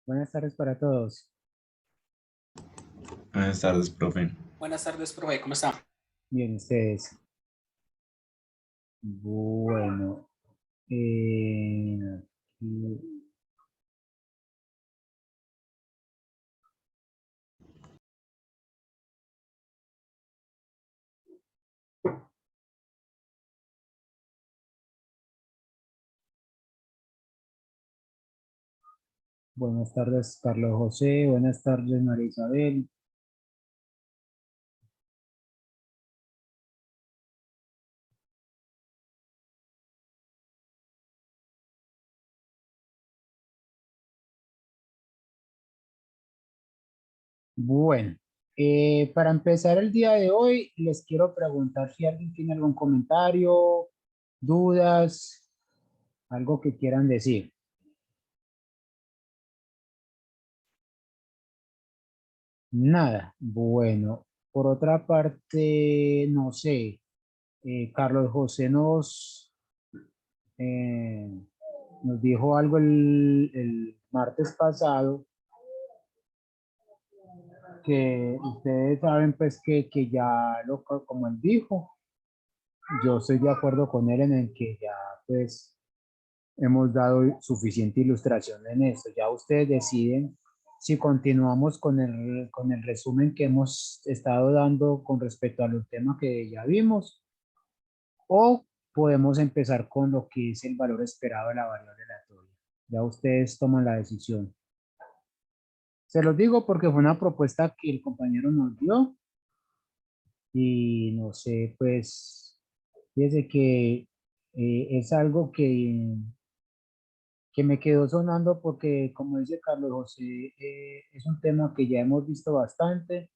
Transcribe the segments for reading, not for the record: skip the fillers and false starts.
Buenas tardes para todos. Buenas tardes, profe. Buenas tardes, profe, ¿cómo está? Bien, ustedes. Bueno, aquí- buenas tardes, Carlos José. Buenas tardes, María Isabel. Bueno, para empezar el día de hoy, les quiero preguntar si alguien tiene algún comentario, dudas, algo que quieran decir. Nada. Bueno, por otra parte, no sé, Carlos José eh, nos dijo algo el martes pasado, que ustedes saben pues que ya como él dijo, yo estoy de acuerdo con él en el que ya pues hemos dado suficiente ilustración en esto. Ya ustedes deciden si continuamos con el resumen que hemos estado dando con respecto a los temas que ya vimos, o podemos empezar con lo que es el valor esperado de la variable aleatoria. Ya ustedes toman la decisión. Se los digo porque fue una propuesta que el compañero nos dio y no sé, pues, fíjese que es algo que me quedó sonando porque, como dice Carlos José, es un tema que ya hemos visto bastante.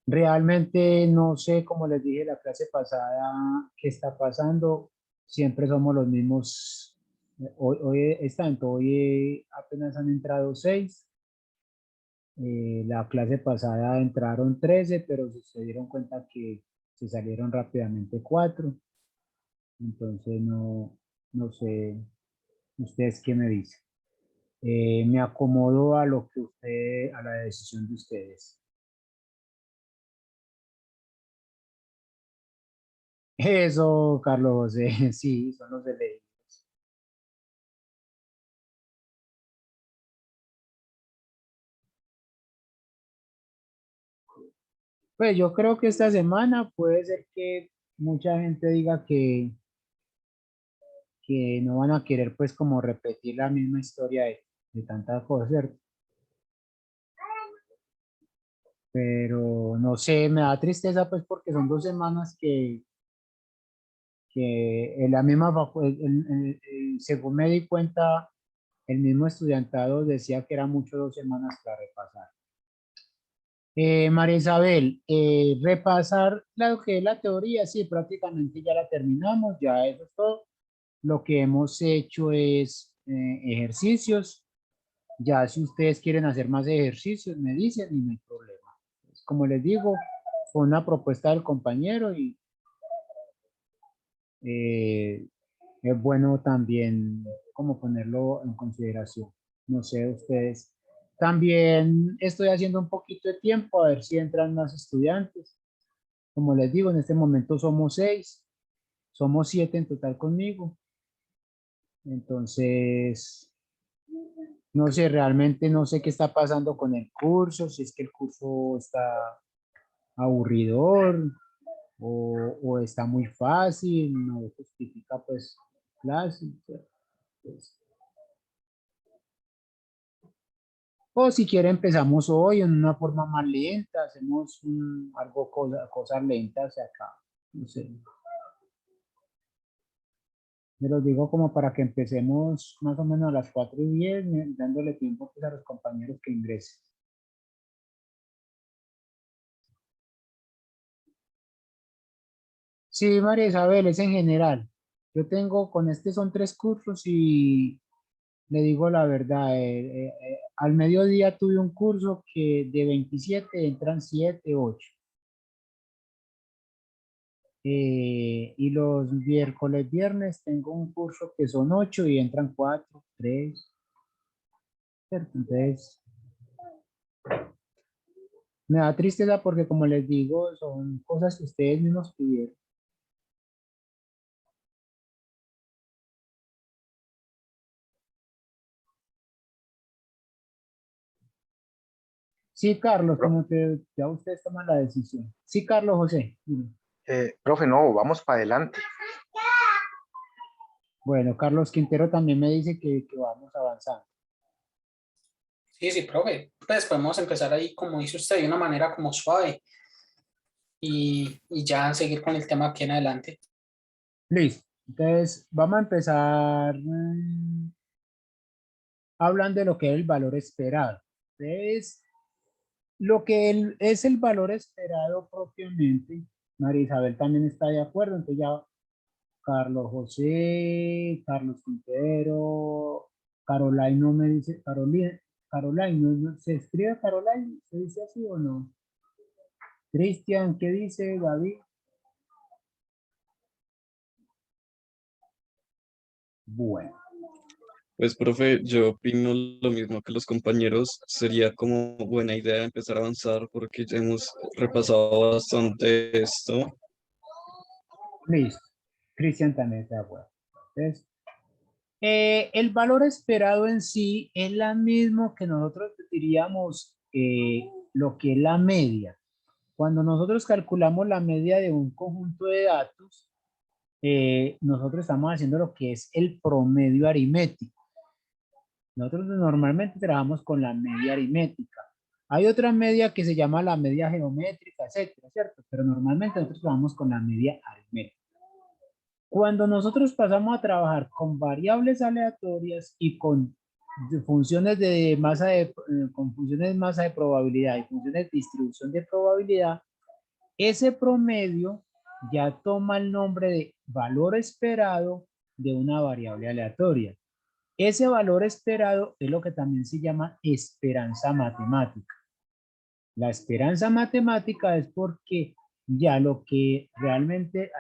Realmente no sé, como les dije la clase pasada, qué está pasando. Siempre somos los mismos. Hoy es tanto, hoy apenas han entrado 6. La clase pasada entraron 13, pero se dieron cuenta que se salieron rápidamente 4. Entonces no sé, ustedes qué me dicen. Me acomodo a lo que a la decisión de ustedes. Eso, Carlos José, sí, son los elegidos. Pues yo creo que esta semana puede ser que mucha gente diga que no van a querer pues como repetir la misma historia de tantas cosas, ¿cierto? Pero no sé, me da tristeza pues porque son 2 semanas que en la misma, según me di cuenta, el mismo estudiantado decía que era mucho 2 semanas para repasar. María Isabel, repasar lo que es la teoría, sí, prácticamente ya la terminamos, ya eso es todo. Lo que hemos hecho es ejercicios. Ya si ustedes quieren hacer más ejercicios, me dicen y no hay problema. Pues, como les digo, fue una propuesta del compañero y eh, es bueno también como ponerlo en consideración. No sé, ustedes. También estoy haciendo un poquito de tiempo a ver si entran más estudiantes. Como les digo, en este momento somos 6, somos 7 en total conmigo. Entonces, no sé, realmente no sé qué está pasando con el curso, si es que el curso está aburridor o está muy fácil, no justifica pues clases. Pues, o si quiere empezamos hoy en una forma más lenta, hacemos algo, cosas lentas acá, no sé. Me los digo como para que empecemos más o menos a las 4:10, dándole tiempo pues, a los compañeros que ingresen. Sí, María Isabel, es en general. Yo tengo, con este son 3 cursos y le digo la verdad, al mediodía tuve un curso que de 27 entran 7, 8. Y los miércoles, viernes tengo un curso que son 8 y entran 4, 3. ¿cierto? Entonces, me da tristeza porque, como les digo, son cosas que ustedes mismos pidieron. Sí, Carlos, Pro- como que ya ustedes toman la decisión. Sí, Carlos José. Dime. Profe, no, vamos para adelante. Bueno, Carlos Quintero también me dice que vamos avanzando. Sí, sí, profe. Pues podemos empezar ahí, como dice usted, de una manera como suave y ya seguir con el tema aquí en adelante. Listo. Entonces, vamos a empezar hablando de lo que es el valor esperado. Entonces, lo que es el valor esperado propiamente, María Isabel también está de acuerdo, entonces ya Carlos José, Carlos Quintero, Caroline no me dice, Carolina, Caroline, ¿se escribe Caroline? ¿Se dice así o no? Cristian, ¿qué dice David? Bueno, Pues, profe, yo opino lo mismo que los compañeros. Sería como buena idea empezar a avanzar porque ya hemos repasado bastante esto. listo. Cristian también está de acuerdo. Entonces, el valor esperado en sí es la mismo que nosotros diríamos lo que es la media. Cuando nosotros calculamos la media de un conjunto de datos, nosotros estamos haciendo lo que es el promedio aritmético. Nosotros normalmente trabajamos con la media aritmética. Hay otra media que se llama la media geométrica, etcétera, ¿cierto? Pero normalmente nosotros trabajamos con la media aritmética. Cuando nosotros pasamos a trabajar con variables aleatorias y con funciones de masa con funciones de masa de probabilidad y funciones de distribución de probabilidad, ese promedio ya toma el nombre de valor esperado de una variable aleatoria. Ese valor esperado es lo que también se llama esperanza matemática. La esperanza matemática es porque ya lo que realmente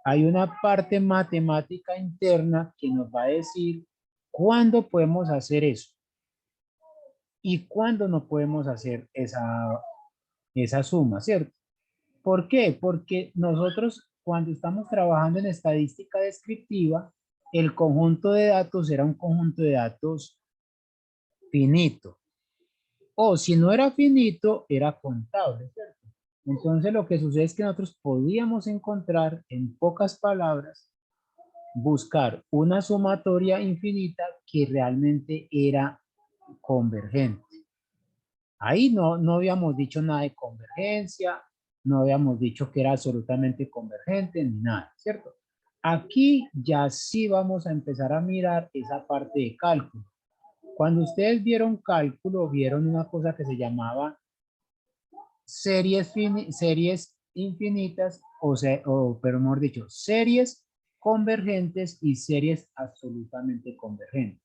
hay una parte matemática interna que nos va a decir cuándo podemos hacer eso y cuándo no podemos hacer esa suma, ¿cierto? ¿Por qué? Porque nosotros cuando estamos trabajando en estadística descriptiva, el conjunto de datos era un conjunto de datos finito. O si no era finito, era contable, ¿cierto? Entonces lo que sucede es que nosotros podíamos encontrar, en pocas palabras, buscar una sumatoria infinita que realmente era convergente. Ahí no habíamos dicho nada de convergencia, no habíamos dicho que era absolutamente convergente ni nada, ¿cierto? Aquí ya sí vamos a empezar a mirar esa parte de cálculo. Cuando ustedes vieron cálculo, vieron una cosa que se llamaba series infinitas, pero mejor dicho, series convergentes y series absolutamente convergentes.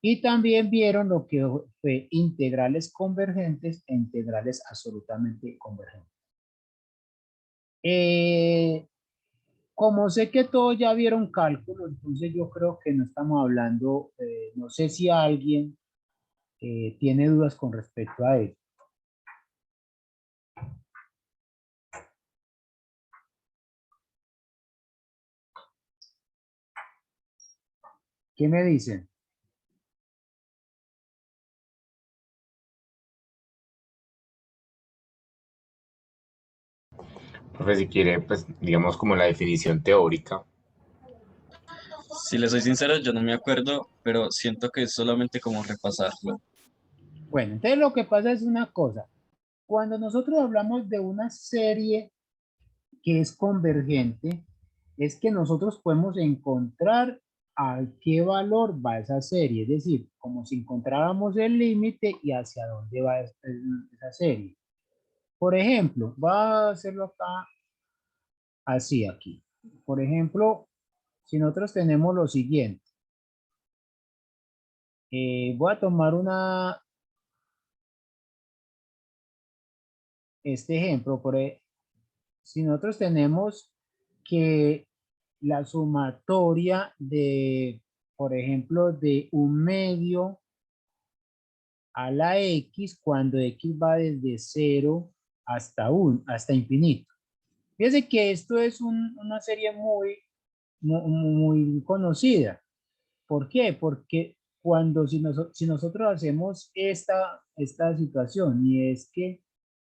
Y también vieron lo que fue integrales convergentes e integrales absolutamente convergentes. Como sé que todos ya vieron cálculo, entonces yo creo que no estamos hablando, no sé si alguien tiene dudas con respecto a eso. ¿Qué me dicen? Profe, si quiere, pues digamos como la definición teórica. Si le soy sincero, yo no me acuerdo, pero siento que es solamente como repasarlo. Bueno, entonces lo que pasa es una cosa. Cuando nosotros hablamos de una serie que es convergente, es que nosotros podemos encontrar a qué valor va esa serie, es decir, como si encontráramos el límite y hacia dónde va esa serie. Por ejemplo, va a hacerlo acá, así aquí. Por ejemplo, si nosotros tenemos lo siguiente, voy a tomar este ejemplo, si nosotros tenemos que la sumatoria de por ejemplo, de 1/2 a la x cuando x va desde 0 hasta 1, hasta infinito. Fíjense que esto es una serie muy conocida. ¿Por qué? Porque si nosotros hacemos esta situación y es que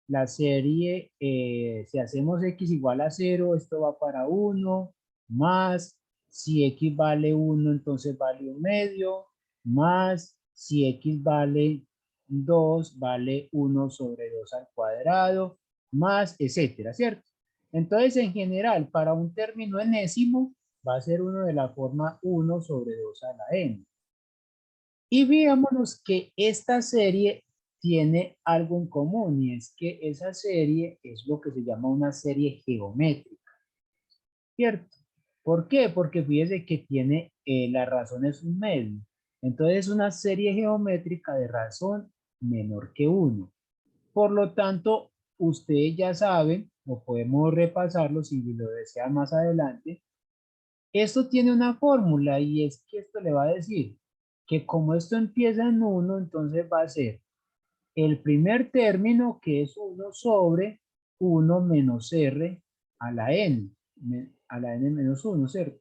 la serie, si hacemos x igual a 0, esto va para 1, más si x vale 1, entonces vale 1/2, más si x vale 2, vale 1 sobre 2 al cuadrado, más etcétera, ¿cierto? Entonces, en general, para un término enésimo, va a ser uno de la forma 1 sobre 2 a la n. Y fijémonos que esta serie tiene algo en común y es que esa serie es lo que se llama una serie geométrica, ¿cierto? ¿Por qué? Porque fíjese que tiene, la razón es 1/2. Entonces es una serie geométrica de razón menor que 1. Por lo tanto, ustedes ya saben, o podemos repasarlo si lo desean más adelante. Esto tiene una fórmula y es que esto le va a decir que como esto empieza en 1, entonces va a ser el primer término que es 1 sobre 1 menos r a la n, a la n menos 1, ¿cierto?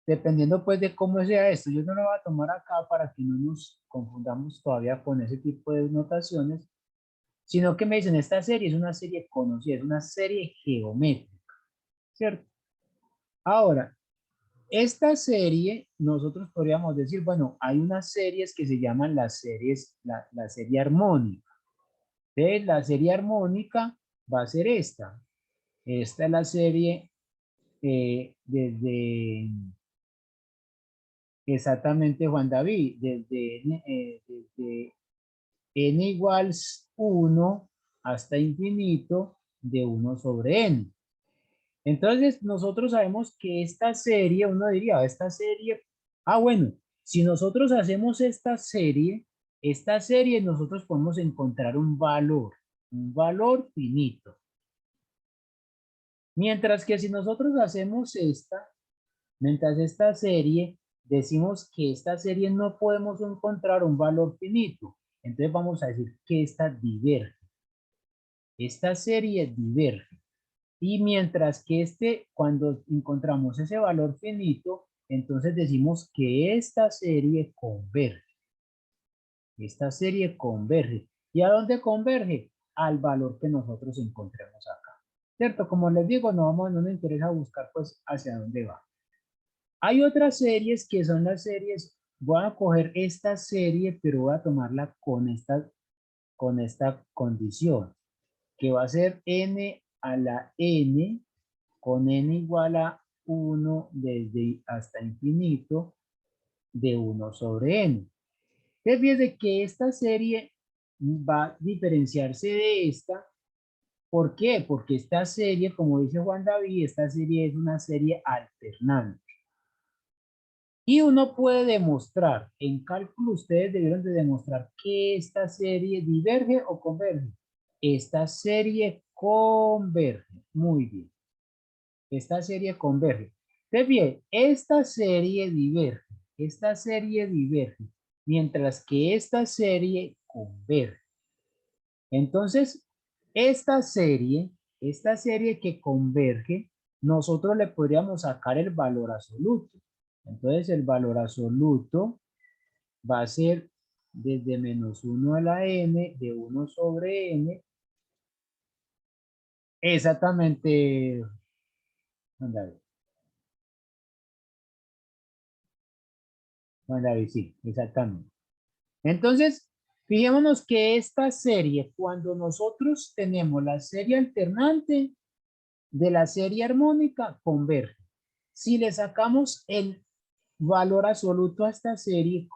Dependiendo pues de cómo sea esto, yo no lo voy a tomar acá para que no nos confundamos todavía con ese tipo de notaciones, sino que me dicen esta serie es una serie conocida, es una serie geométrica, ¿cierto? Ahora, esta serie, nosotros podríamos decir, bueno, hay unas series que se llaman las series, la serie armónica. Entonces, la serie armónica va a ser esta. Esta es la serie desde exactamente Juan David, desde n iguals 1 hasta infinito de 1 sobre n. Entonces, nosotros sabemos que esta serie, uno diría, esta serie, bueno, si nosotros hacemos esta serie nosotros podemos encontrar un valor finito. Mientras que si nosotros hacemos mientras esta serie, decimos que esta serie no podemos encontrar un valor finito. Entonces vamos a decir que esta diverge. Esta serie diverge. Y mientras que cuando encontramos ese valor finito, entonces decimos que esta serie converge. Esta serie converge. ¿Y a dónde converge? Al valor que nosotros encontremos acá. ¿Cierto? Como les digo, no nos interesa buscar pues hacia dónde va. Hay otras series que son las series, voy a coger esta serie, pero voy a tomarla con esta condición, que va a ser n a la n, con n igual a 1 desde hasta infinito de 1 sobre n. Entonces, fíjense que esta serie va a diferenciarse de esta. ¿Por qué? Porque esta serie, como dice Juan David, esta serie es una serie alternante. Y uno puede demostrar, en cálculo ustedes debieron de demostrar que esta serie diverge o converge. Esta serie converge. Muy bien. Esta serie converge. Entonces, bien, esta serie diverge. Esta serie diverge. Mientras que esta serie converge. Entonces, esta serie que converge, nosotros le podríamos sacar el valor absoluto. Entonces, el valor absoluto va a ser desde menos 1 a la n de 1 sobre n. Exactamente. Juan David, sí, exactamente. Entonces, fijémonos que esta serie, cuando nosotros tenemos la serie alternante de la serie armónica, converge. Si le sacamos el valor absoluto a esta serie,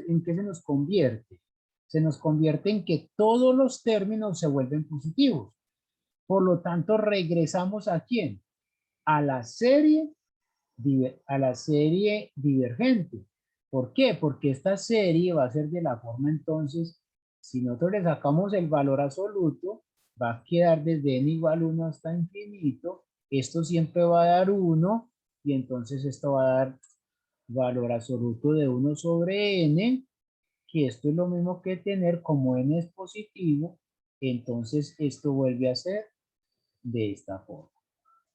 ¿en qué se nos convierte? Se nos convierte en que todos los términos se vuelven positivos. Por lo tanto, regresamos ¿a quién? A la serie divergente. ¿Por qué? Porque esta serie va a ser de la forma entonces, si nosotros le sacamos el valor absoluto, va a quedar desde n igual 1 hasta infinito. Esto siempre va a dar 1 y entonces esto va a dar valor absoluto de 1 sobre n, que esto es lo mismo que tener como n es positivo, entonces esto vuelve a ser de esta forma.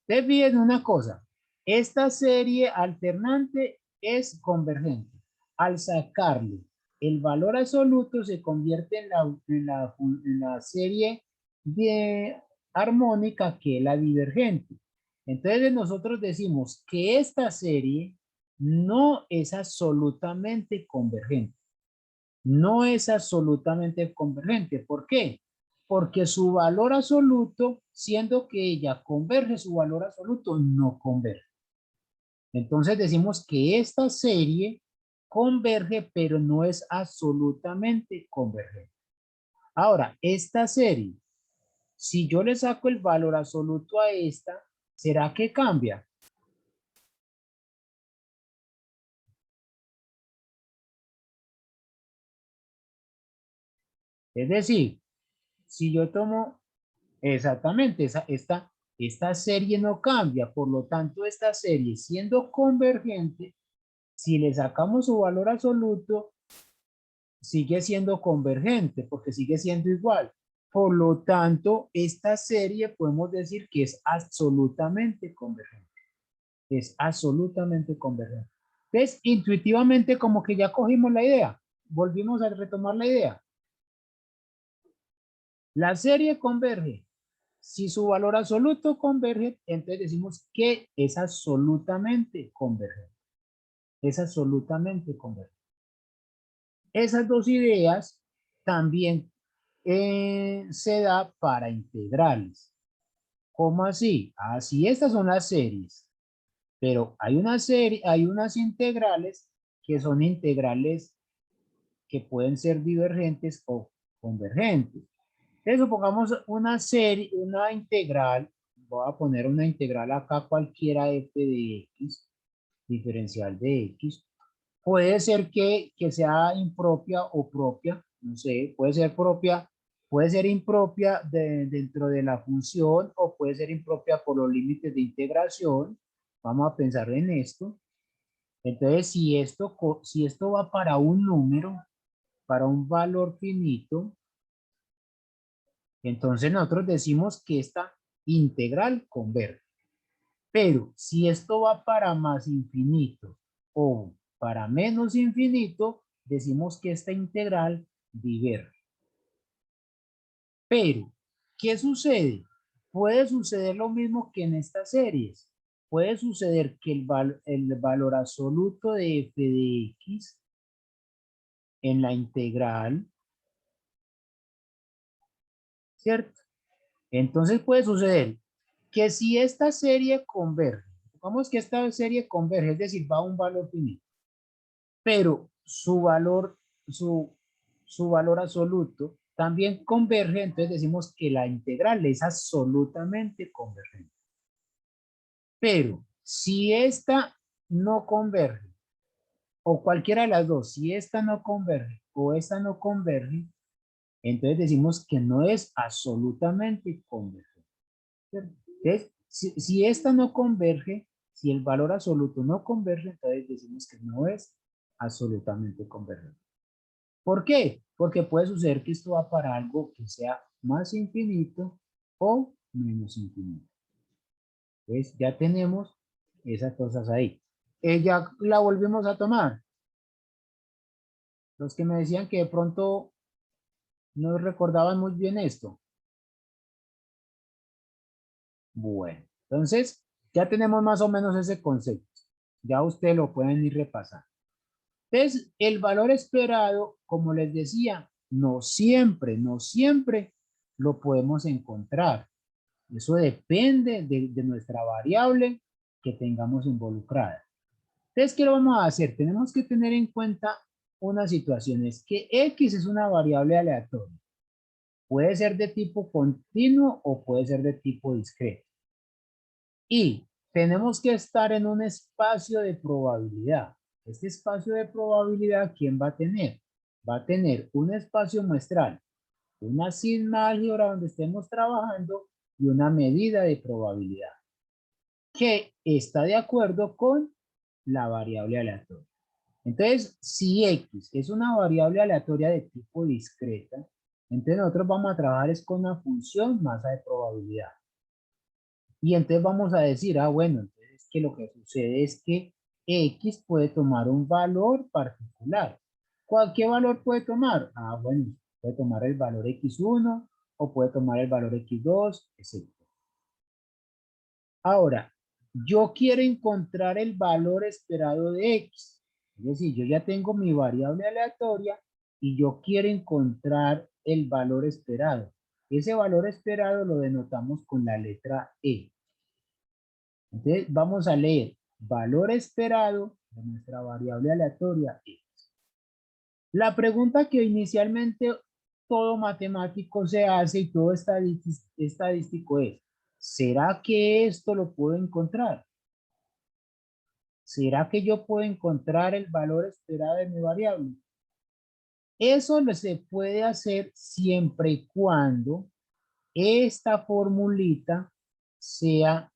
Ustedes fíjense una cosa, esta serie alternante es convergente. Al sacarle el valor absoluto se convierte en la serie de armónica que es la divergente. Entonces nosotros decimos que esta serie no es absolutamente convergente. No es absolutamente convergente. ¿Por qué? Porque su valor absoluto, siendo que ella converge, su valor absoluto no converge. Entonces decimos que esta serie converge, pero no es absolutamente convergente. Ahora, esta serie, si yo le saco el valor absoluto a esta, ¿será que cambia? Es decir, si yo tomo exactamente esta serie no cambia, por lo tanto esta serie siendo convergente, si le sacamos su valor absoluto, sigue siendo convergente porque sigue siendo igual. Por lo tanto, esta serie podemos decir que es absolutamente convergente. Es absolutamente convergente. Entonces, intuitivamente como que ya cogimos la idea. Volvimos a retomar la idea. La serie converge. Si su valor absoluto converge, entonces decimos que es absolutamente convergente. Es absolutamente convergente. Esas dos ideas también se da para integrales. ¿Cómo así? Así estas son las series, pero hay unas integrales que son integrales que pueden ser divergentes o convergentes. Entonces, supongamos una serie, una integral, voy a poner una integral acá cualquiera f de x, diferencial de x, puede ser que sea impropia o propia, no sé, puede ser propia, puede ser impropia dentro de la función o puede ser impropia por los límites de integración. Vamos a pensar en esto. Entonces, si esto va para un número, para un valor finito, entonces nosotros decimos que esta integral converge. Pero si esto va para más infinito o para menos infinito, decimos que esta integral diverge. Pero, ¿qué sucede? Puede suceder lo mismo que en estas series. Puede suceder que el valor absoluto de f de x en la integral, ¿cierto? Entonces puede suceder que si esta serie converge, supongamos que esta serie converge, es decir, va a un valor finito, pero su valor absoluto también converge, entonces decimos que la integral es absolutamente convergente. Pero si esta no converge, o cualquiera de las dos, si esta no converge o esta no converge, entonces decimos que no es absolutamente convergente. Entonces, si esta no converge, si el valor absoluto no converge, entonces decimos que no es absolutamente convergente. ¿Por qué? Porque puede suceder que esto va para algo que sea más infinito o menos infinito. Entonces ya tenemos esas cosas ahí. Ya la volvimos a tomar. Los que me decían que de pronto no recordaban muy bien esto. Bueno, entonces ya tenemos más o menos ese concepto. Ya ustedes lo pueden ir repasando. Entonces, el valor esperado, como les decía, no siempre lo podemos encontrar. Eso depende de nuestra variable que tengamos involucrada. Entonces, ¿qué lo vamos a hacer? Tenemos que tener en cuenta una situación, es que X es una variable aleatoria. Puede ser de tipo continuo o puede ser de tipo discreto. Y tenemos que estar en un espacio de probabilidad. Este espacio de probabilidad, ¿quién va a tener? Va a tener un espacio muestral, una sigma álgebra donde estemos trabajando y una medida de probabilidad que está de acuerdo con la variable aleatoria. Entonces, si X es una variable aleatoria de tipo discreta, entonces nosotros vamos a trabajar es con una función masa de probabilidad. Y entonces vamos a decir, bueno, entonces que lo que sucede es que X puede tomar un valor particular. ¿Cualquier valor puede tomar? Bueno, puede tomar el valor X1 o puede tomar el valor X2, etc. Ahora, yo quiero encontrar el valor esperado de X. Es decir, yo ya tengo mi variable aleatoria y yo quiero encontrar el valor esperado. Ese valor esperado lo denotamos con la letra E. Entonces, vamos a leer valor esperado de nuestra variable aleatoria X. La pregunta que inicialmente todo matemático se hace y todo estadístico es, ¿será que esto lo puedo encontrar? ¿Será que yo puedo encontrar el valor esperado de mi variable? Eso se puede hacer siempre y cuando esta formulita sea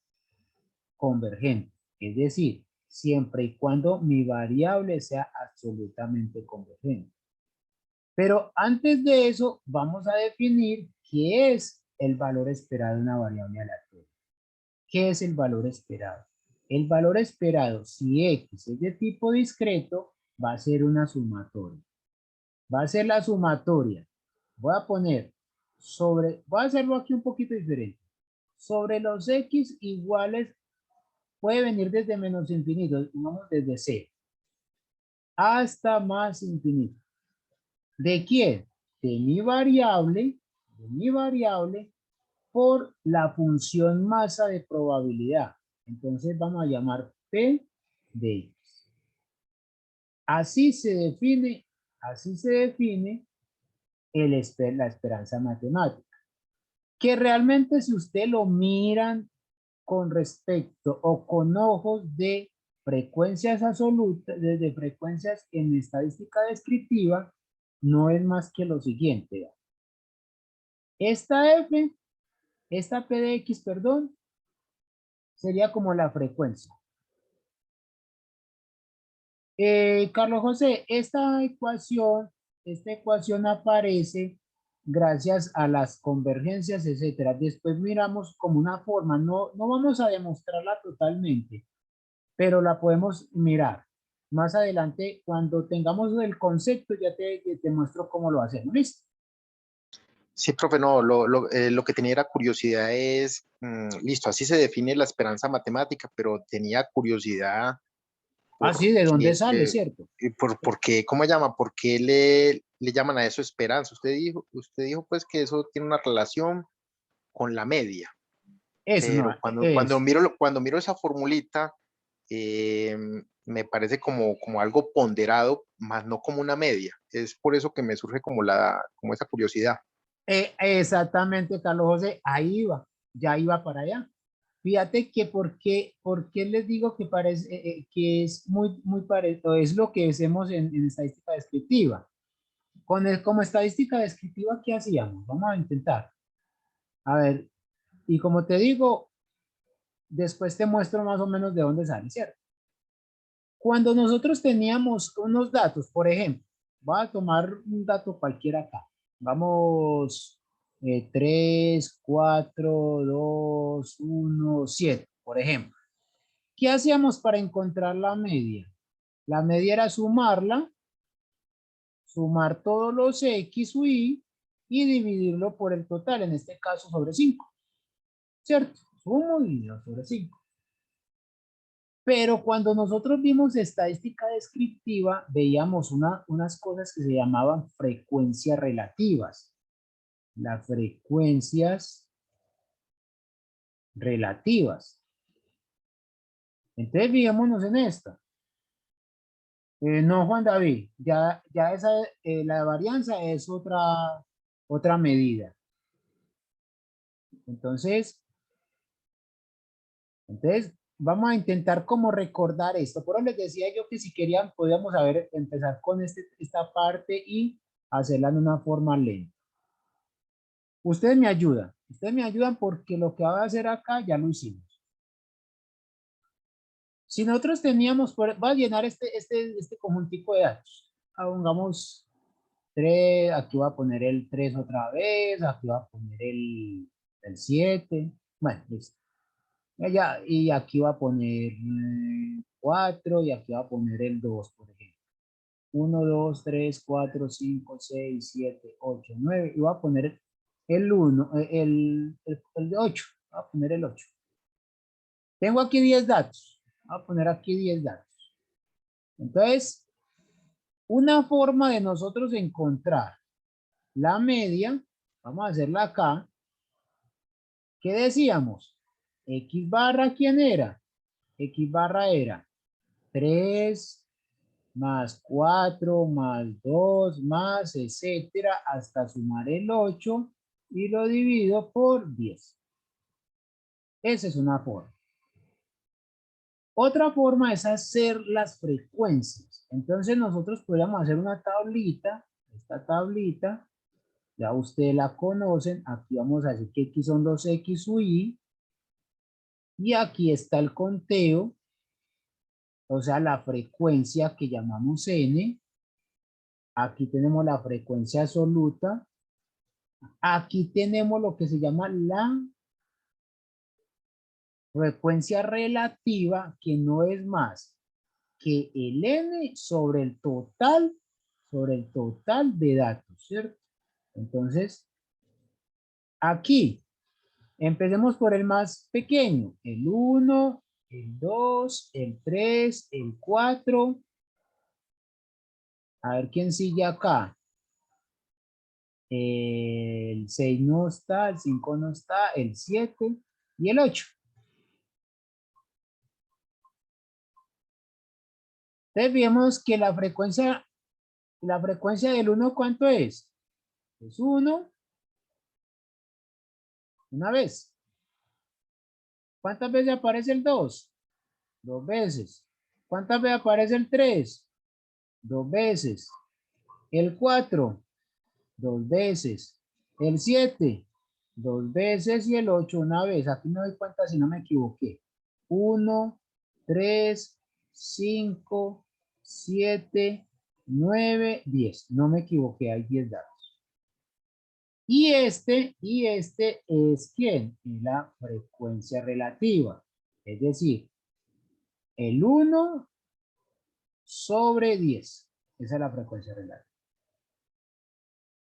convergente. Es decir, siempre y cuando mi variable sea absolutamente convergente. Pero antes de eso, vamos a definir qué es el valor esperado de una variable aleatoria. ¿Qué es el valor esperado? El valor esperado, si X es de tipo discreto, va a ser una sumatoria. Va a ser la sumatoria. Voy a hacerlo aquí un poquito diferente. Sobre los X iguales, puede venir desde menos infinito, vamos desde cero, hasta más infinito. ¿De quién? De mi variable, por la función masa de probabilidad. Entonces vamos a llamar P de X. Así se define la esperanza matemática. Que realmente si usted lo miran con respecto o con ojos de frecuencias absolutas, de frecuencias en estadística descriptiva, no es más que lo siguiente. Esta P de X, perdón, sería como la frecuencia. Carlos José, esta ecuación aparece gracias a las convergencias, etcétera. Después miramos como una forma, no vamos a demostrarla totalmente, pero la podemos mirar. Más adelante, cuando tengamos el concepto, ya te muestro cómo lo hacemos. ¿Listo? Sí, profe, no, lo que tenía era curiosidad es, listo, así se define la esperanza matemática, pero tenía curiosidad Sí, ¿de dónde sale, cierto? por qué, ¿cómo llama? ¿Por qué le llaman a eso esperanza? Usted dijo pues que eso tiene una relación con la media, Eso no, pero cuando miro esa formulita, eh, me parece como algo ponderado, más no como una media. Es por eso que me surge como esa curiosidad. Exactamente, Carlos José, ahí iba, ya iba para allá. Fíjate que por qué les digo que parece que es muy parecido, es lo que hacemos en estadística descriptiva. Como estadística descriptiva, ¿qué hacíamos? Vamos a intentar. A ver, y como te digo, después te muestro más o menos de dónde sale, ¿cierto? Cuando nosotros teníamos unos datos, por ejemplo, voy a tomar un dato cualquiera acá. Vamos, 3, 4, 2, 1, 7, por ejemplo. ¿Qué hacíamos para encontrar la media? La media era sumar todos los X o Y y dividirlo por el total, en este caso sobre 5, ¿cierto? Sumo y divido sobre 5. Pero cuando nosotros vimos estadística descriptiva, veíamos unas cosas que se llamaban frecuencias relativas. Las frecuencias relativas. Entonces, fijémonos en esta. No, Juan David, ya esa, la varianza es otra medida. Entonces, vamos a intentar como recordar esto. Por eso les decía yo que si querían, podíamos empezar con esta parte y hacerla en una forma lenta. Ustedes me ayudan porque lo que voy a hacer acá ya lo hicimos. Si nosotros teníamos, va a llenar este conjuntico de datos. Pongamos 3, aquí voy a poner el 3 otra vez, aquí voy a poner el 7. Bueno, listo. Ya, y aquí va a poner 4 y aquí va a poner el 2, por ejemplo. 1, 2, 3, 4, 5, 6, 7, 8, 9. Y voy a poner el 1, el 8. Voy a poner el 8. Tengo aquí 10 datos. Voy a poner aquí 10 datos. Entonces, una forma de nosotros encontrar la media, vamos a hacerla acá. ¿Qué decíamos? X barra, ¿quién era? X barra era 3 más 4 más 2 más, etcétera, hasta sumar el 8 y lo divido por 10. Esa es una forma. Otra forma es hacer las frecuencias. Entonces nosotros podríamos hacer una tablita, esta tablita, ya ustedes la conocen, aquí vamos a decir que X son los X u Y, y aquí está el conteo, o sea, la frecuencia que llamamos N, aquí tenemos la frecuencia absoluta, aquí tenemos lo que se llama la frecuencia relativa, que no es más que el N sobre el total de datos, ¿cierto? Entonces, aquí, empecemos por el más pequeño, el 1, el 2, el 3, el 4. A ver quién sigue acá. El 6 no está, el 5 no está, el 7 y el 8. Entonces vemos que la frecuencia del 1, ¿cuánto es? Es 1, una vez. ¿Cuántas veces aparece el 2? 2 veces. ¿Cuántas veces aparece el 3? 2 veces. El 4, 2 veces. El 7, 2 veces. Y el 8, una vez. Aquí me doy cuenta si no me equivoqué. 1, 3, 5, 7, 9, 10. No me equivoqué, hay 10 datos. Y este es ¿quién? Es la frecuencia relativa. Es decir, el 1 sobre 10. Esa es la frecuencia relativa.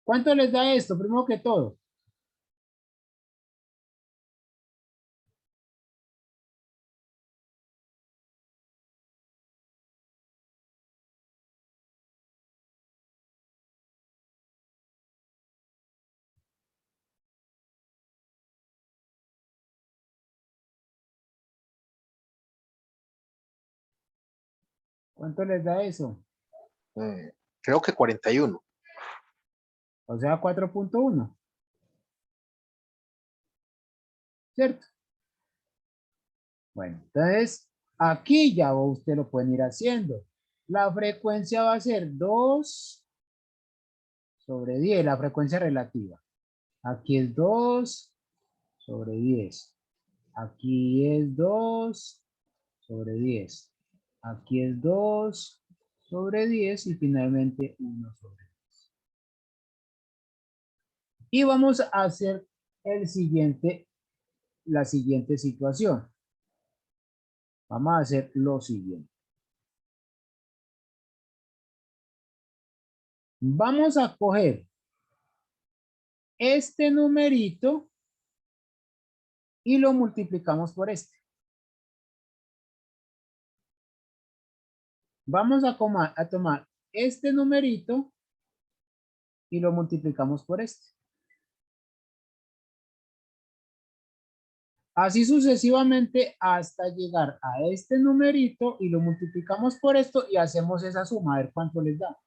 ¿Cuánto les da esto? Primero que todo. ¿Cuánto les da eso? Creo que 41. O sea, 4.1. ¿Cierto? Bueno, entonces aquí ya usted lo pueden ir haciendo. La frecuencia va a ser 2 sobre 10, la frecuencia relativa. Aquí es 2 sobre 10. Aquí es 2 sobre 10. Aquí es 2 sobre 10 y finalmente 1 sobre 10. Y vamos a hacer la siguiente situación. Vamos a hacer lo siguiente. Vamos a coger este numerito y lo multiplicamos por este. Vamos a tomar este numerito y lo multiplicamos por este. Así sucesivamente hasta llegar a este numerito y lo multiplicamos por esto y hacemos esa suma, a ver cuánto les da.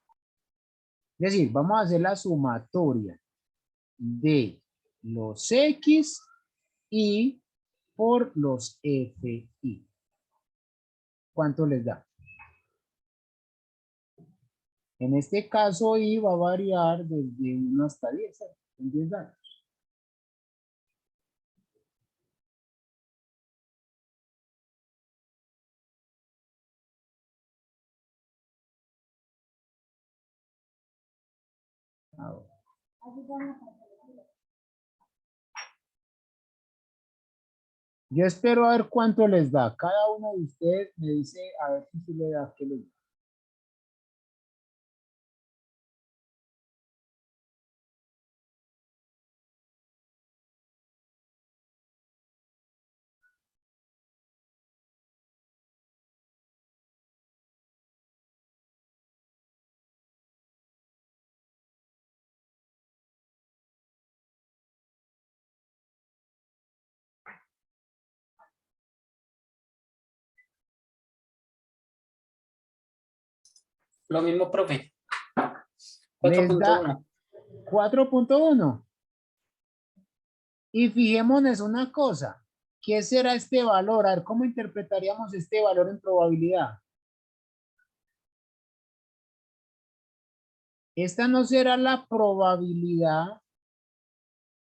Es decir, vamos a hacer la sumatoria de los X y por los FI. ¿Cuánto les da? En este caso, I va a variar desde 1 hasta 10, en 10 datos. Ahora. Yo espero a ver cuánto les da. Cada uno de ustedes me dice a ver si sí le da, qué les da. Lo mismo, profe. Les da 4.1. 4.1. Y fijémonos una cosa. ¿Qué será este valor? A ver, ¿cómo interpretaríamos este valor en probabilidad? Esta no será la probabilidad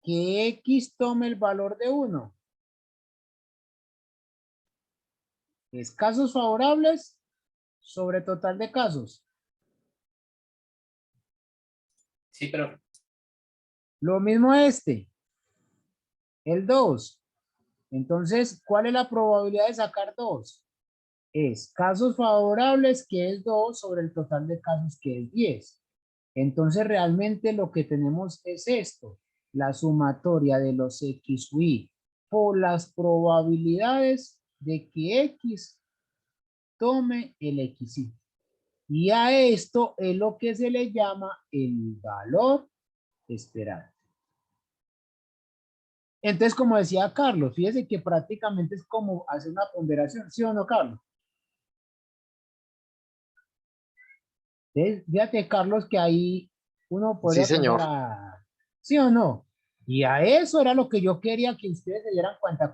que X tome el valor de 1. Es casos favorables sobre total de casos. Sí, pero Lo mismo este, el 2. Entonces, ¿cuál es la probabilidad de sacar 2? Es casos favorables, que es 2, sobre el total de casos, que es 10. Entonces, realmente lo que tenemos es esto, la sumatoria de los X u Y por las probabilidades de que X tome el XY. Y a esto es lo que se le llama el valor esperado. Entonces, como decía Carlos, fíjese que prácticamente es como hacer una ponderación, ¿sí o no, Carlos? Entonces, fíjate, Carlos, que ahí uno Sí, podría pensar, señor. ¿sí o no? Y a eso era lo que yo quería que ustedes se dieran cuenta.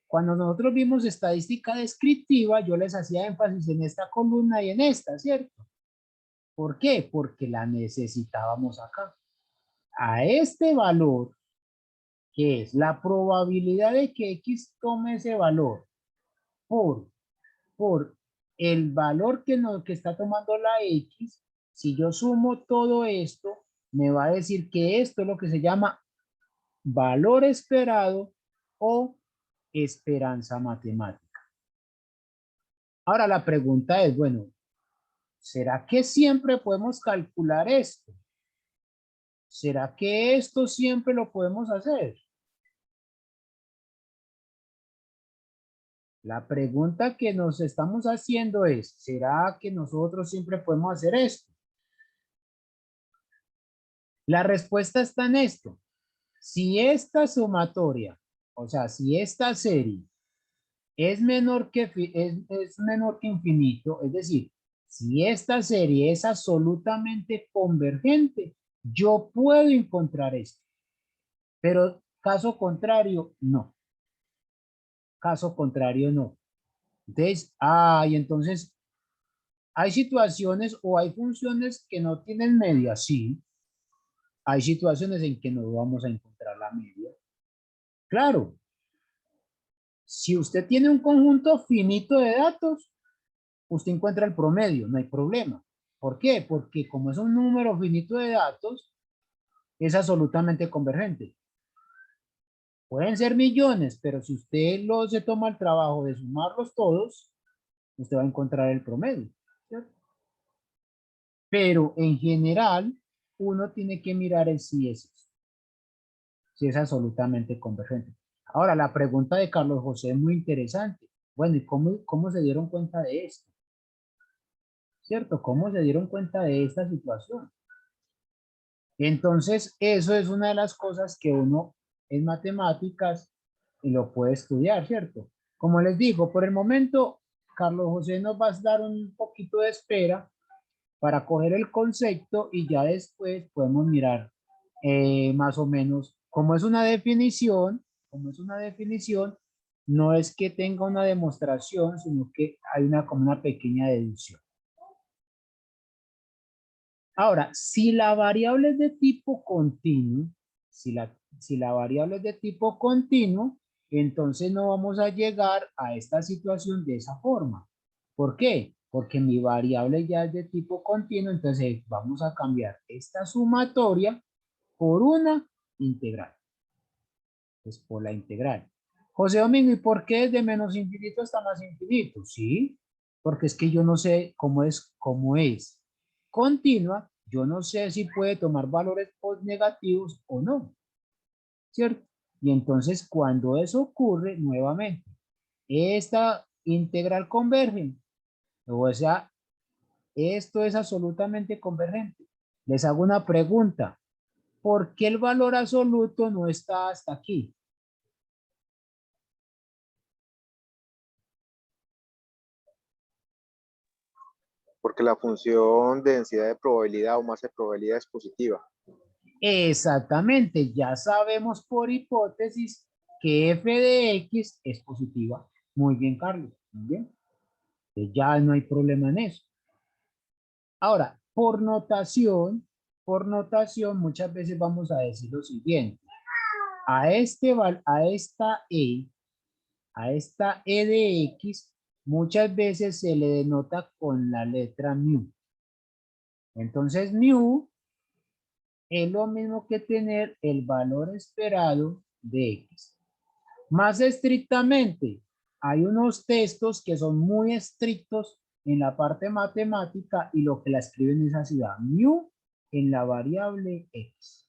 Cuando nosotros vimos estadística descriptiva, yo les hacía énfasis en esta columna y en esta, ¿cierto? ¿Por qué? Porque la necesitábamos acá. A este valor, que es la probabilidad de que X tome ese valor por, por el valor que está tomando la X, si yo sumo todo esto, me va a decir que esto es lo que se llama valor esperado o esperanza matemática. Ahora la pregunta es, bueno, ¿será que siempre podemos calcular esto? ¿Será que esto siempre lo podemos hacer? La pregunta que nos estamos haciendo es, ¿será que nosotros siempre podemos hacer esto? La respuesta está en esto. Si esta sumatoria, o sea, si esta serie es menor es menor que infinito, es decir, si esta serie es absolutamente convergente, yo puedo encontrar esto. Pero caso contrario, no. Caso contrario, no. Entonces, y entonces hay situaciones o hay funciones que no tienen media, sí. Hay situaciones en que no vamos a encontrar la media. Claro, si usted tiene un conjunto finito de datos, usted encuentra el promedio, no hay problema. ¿Por qué? Porque como es un número finito de datos, es absolutamente convergente. Pueden ser millones, pero si usted se toma el trabajo de sumarlos todos, usted va a encontrar el promedio, ¿cierto? Pero en general, uno tiene que mirar el si es absolutamente convergente. Ahora, la pregunta de Carlos José es muy interesante. Bueno, ¿y cómo se dieron cuenta de esto? ¿Cierto? ¿Cómo se dieron cuenta de esta situación? Entonces, eso es una de las cosas que uno en matemáticas lo puede estudiar, ¿cierto? Como les digo, por el momento, Carlos José nos va a dar un poquito de espera para coger el concepto y ya después podemos mirar más o menos como es una definición, no es que tenga una demostración, sino que hay como una pequeña deducción. Ahora, si la variable es de tipo continuo, si la variable es de tipo continuo, entonces no vamos a llegar a esta situación de esa forma. ¿Por qué? porque mi variable ya es de tipo continuo, entonces vamos a cambiar esta sumatoria por una integral. Es por la integral. José Domingo, ¿y por qué de menos infinito hasta más infinito? Sí, porque es que yo no sé cómo es continua, yo no sé si puede tomar valores negativos o no, ¿cierto? Y entonces cuando eso ocurre, nuevamente, esta integral converge, o sea, esto es absolutamente convergente. Les hago una pregunta, ¿por qué el valor absoluto no está hasta aquí? Porque la función de densidad de probabilidad o masa de probabilidad es positiva. Exactamente, ya sabemos por hipótesis que f de x es positiva. Muy bien, Carlos. Muy bien. Ya no hay problema en eso. Ahora, muchas veces vamos a decir lo siguiente. A esta e de x, muchas veces se le denota con la letra mu. Entonces, mu es lo mismo que tener el valor esperado de x. Más estrictamente, hay unos textos que son muy estrictos en la parte matemática y lo que la escriben es así, mu en la variable x.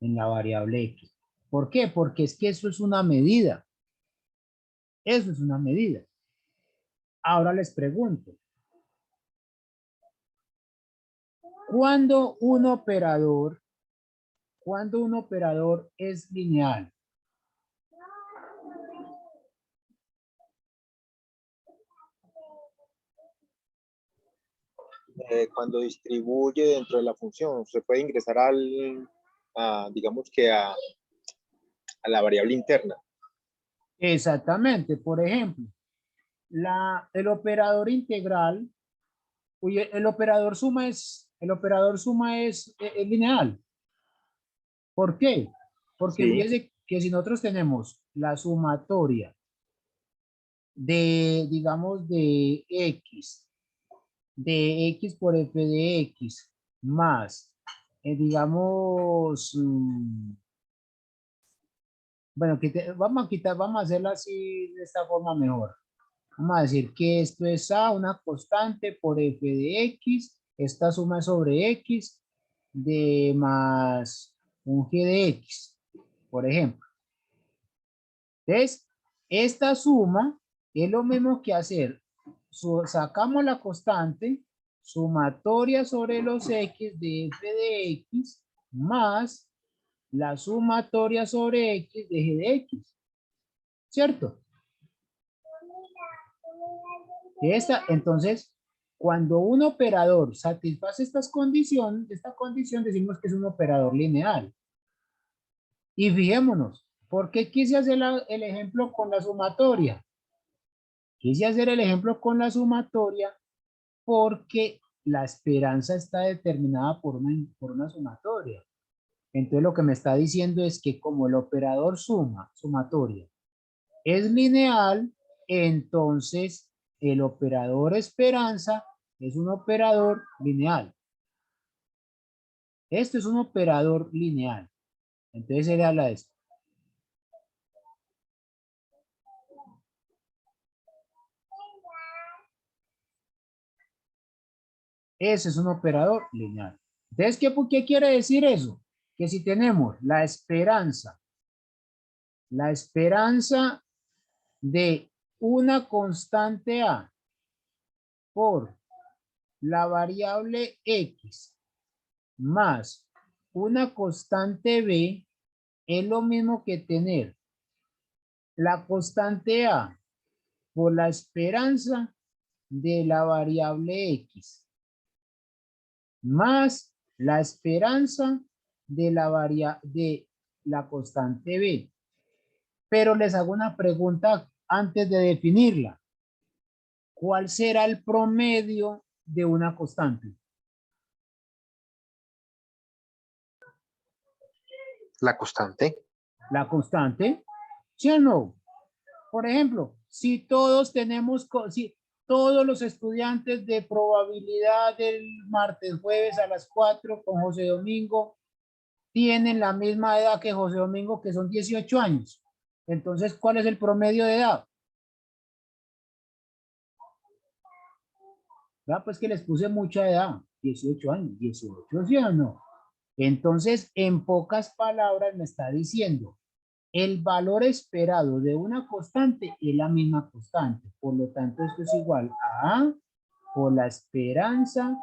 En la variable x. ¿Por qué? Porque es que eso es una medida. Eso es una medida. Ahora les pregunto, ¿cuándo un operador es lineal? Cuando distribuye dentro de la función, se puede ingresar digamos que a la variable interna. Exactamente. Por ejemplo, el operador integral, el operador suma es lineal. ¿Por qué? Porque Sí. fíjese que si nosotros tenemos la sumatoria de, digamos, de x por f de x, más, digamos, bueno, vamos a hacerlo así de esta forma mejor. Vamos a decir que esto es a una constante por f de x, esta suma es sobre x de más un g de x, por ejemplo. Entonces, esta suma es lo mismo que hacer, sacamos la constante sumatoria sobre los x de f de x más la sumatoria sobre x de g de x, ¿cierto? Entonces, cuando un operador satisface esta condición decimos que es un operador lineal. Y fijémonos, ¿por qué quise hacer el ejemplo con la sumatoria? Quise hacer el ejemplo con la sumatoria porque la esperanza está determinada por una sumatoria. Entonces lo que me está diciendo es que como el operador sumatoria, es lineal, entonces el operador esperanza es un operador lineal. Esto es un operador lineal. Entonces se le habla de esto. Ese es un operador lineal. Entonces, ¿qué quiere decir eso? Que si tenemos la esperanza de una constante A por la variable X más una constante B es lo mismo que tener la constante A por la esperanza de la variable X más la esperanza de la constante B. Pero les hago una pregunta antes de definirla. ¿Cuál será el promedio de una constante? La constante. La constante, ¿sí o no? Por ejemplo, si todos tenemos, si todos los estudiantes de probabilidad del martes, jueves a las 4 con José Domingo tienen la misma edad que José Domingo, que son 18 años. Entonces, ¿cuál es el promedio de edad? ¿Verdad? Pues que les puse mucha edad, 18 años, 18, ¿sí o no? Entonces, en pocas palabras me está diciendo, el valor esperado de una constante es la misma constante. Por lo tanto, esto es igual a A por la esperanza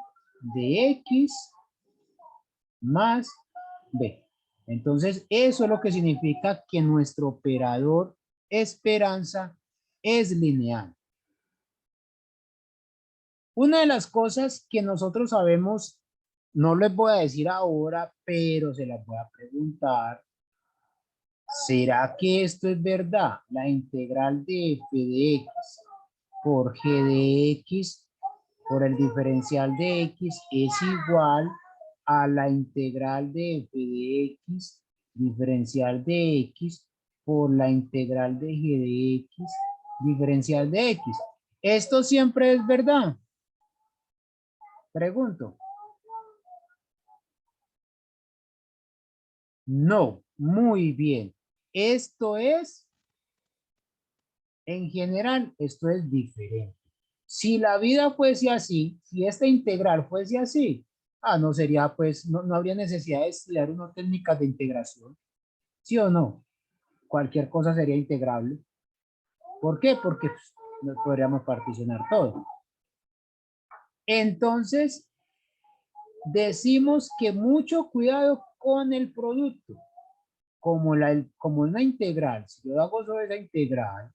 de X más B. Entonces, eso es lo que significa que nuestro operador esperanza es lineal. Una de las cosas que nosotros sabemos, no les voy a decir ahora, pero se las voy a preguntar. ¿Será que esto es verdad? La integral de f de x por g de x por el diferencial de x es igual a la integral de f de x diferencial de x por la integral de g de x diferencial de x. ¿Esto siempre es verdad? Pregunto. No, muy bien. Esto es, en general, esto es diferente. Si la vida fuese así, si esta integral fuese así, no sería, pues, no habría necesidad de estudiar una técnica de integración. ¿Sí o no? Cualquier cosa sería integrable. ¿Por qué? Porque pues, no podríamos particionar todo. Entonces, decimos que mucho cuidado con el producto. Como una integral, si yo hago sobre esa integral,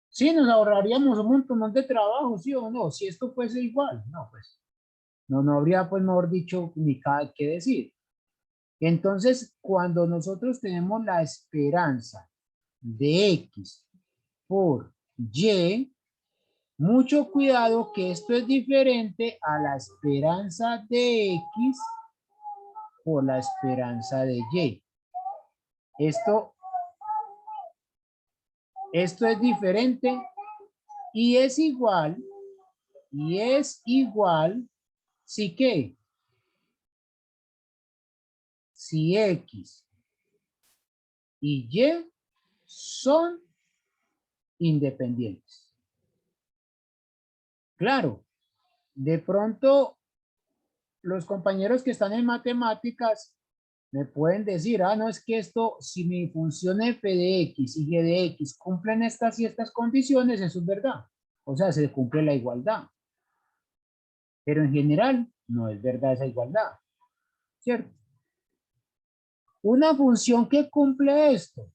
sí, nos ahorraríamos un montón de trabajo, ¿sí o no? Si esto fuese igual, no, pues, no habría, pues, mejor dicho, ni cada qué decir. Entonces, cuando nosotros tenemos la esperanza de X por Y, mucho cuidado que esto es diferente a la esperanza de X por la esperanza de Y. Esto es diferente y es igual, si que, si X y Y son independientes. Claro, de pronto los compañeros que están en matemáticas me pueden decir, no, es que esto, si mi función f de x y g de x cumplen estas y estas condiciones, eso es verdad. O sea, se cumple la igualdad. Pero en general, no es verdad esa igualdad. ¿Cierto? Una función que cumple esto,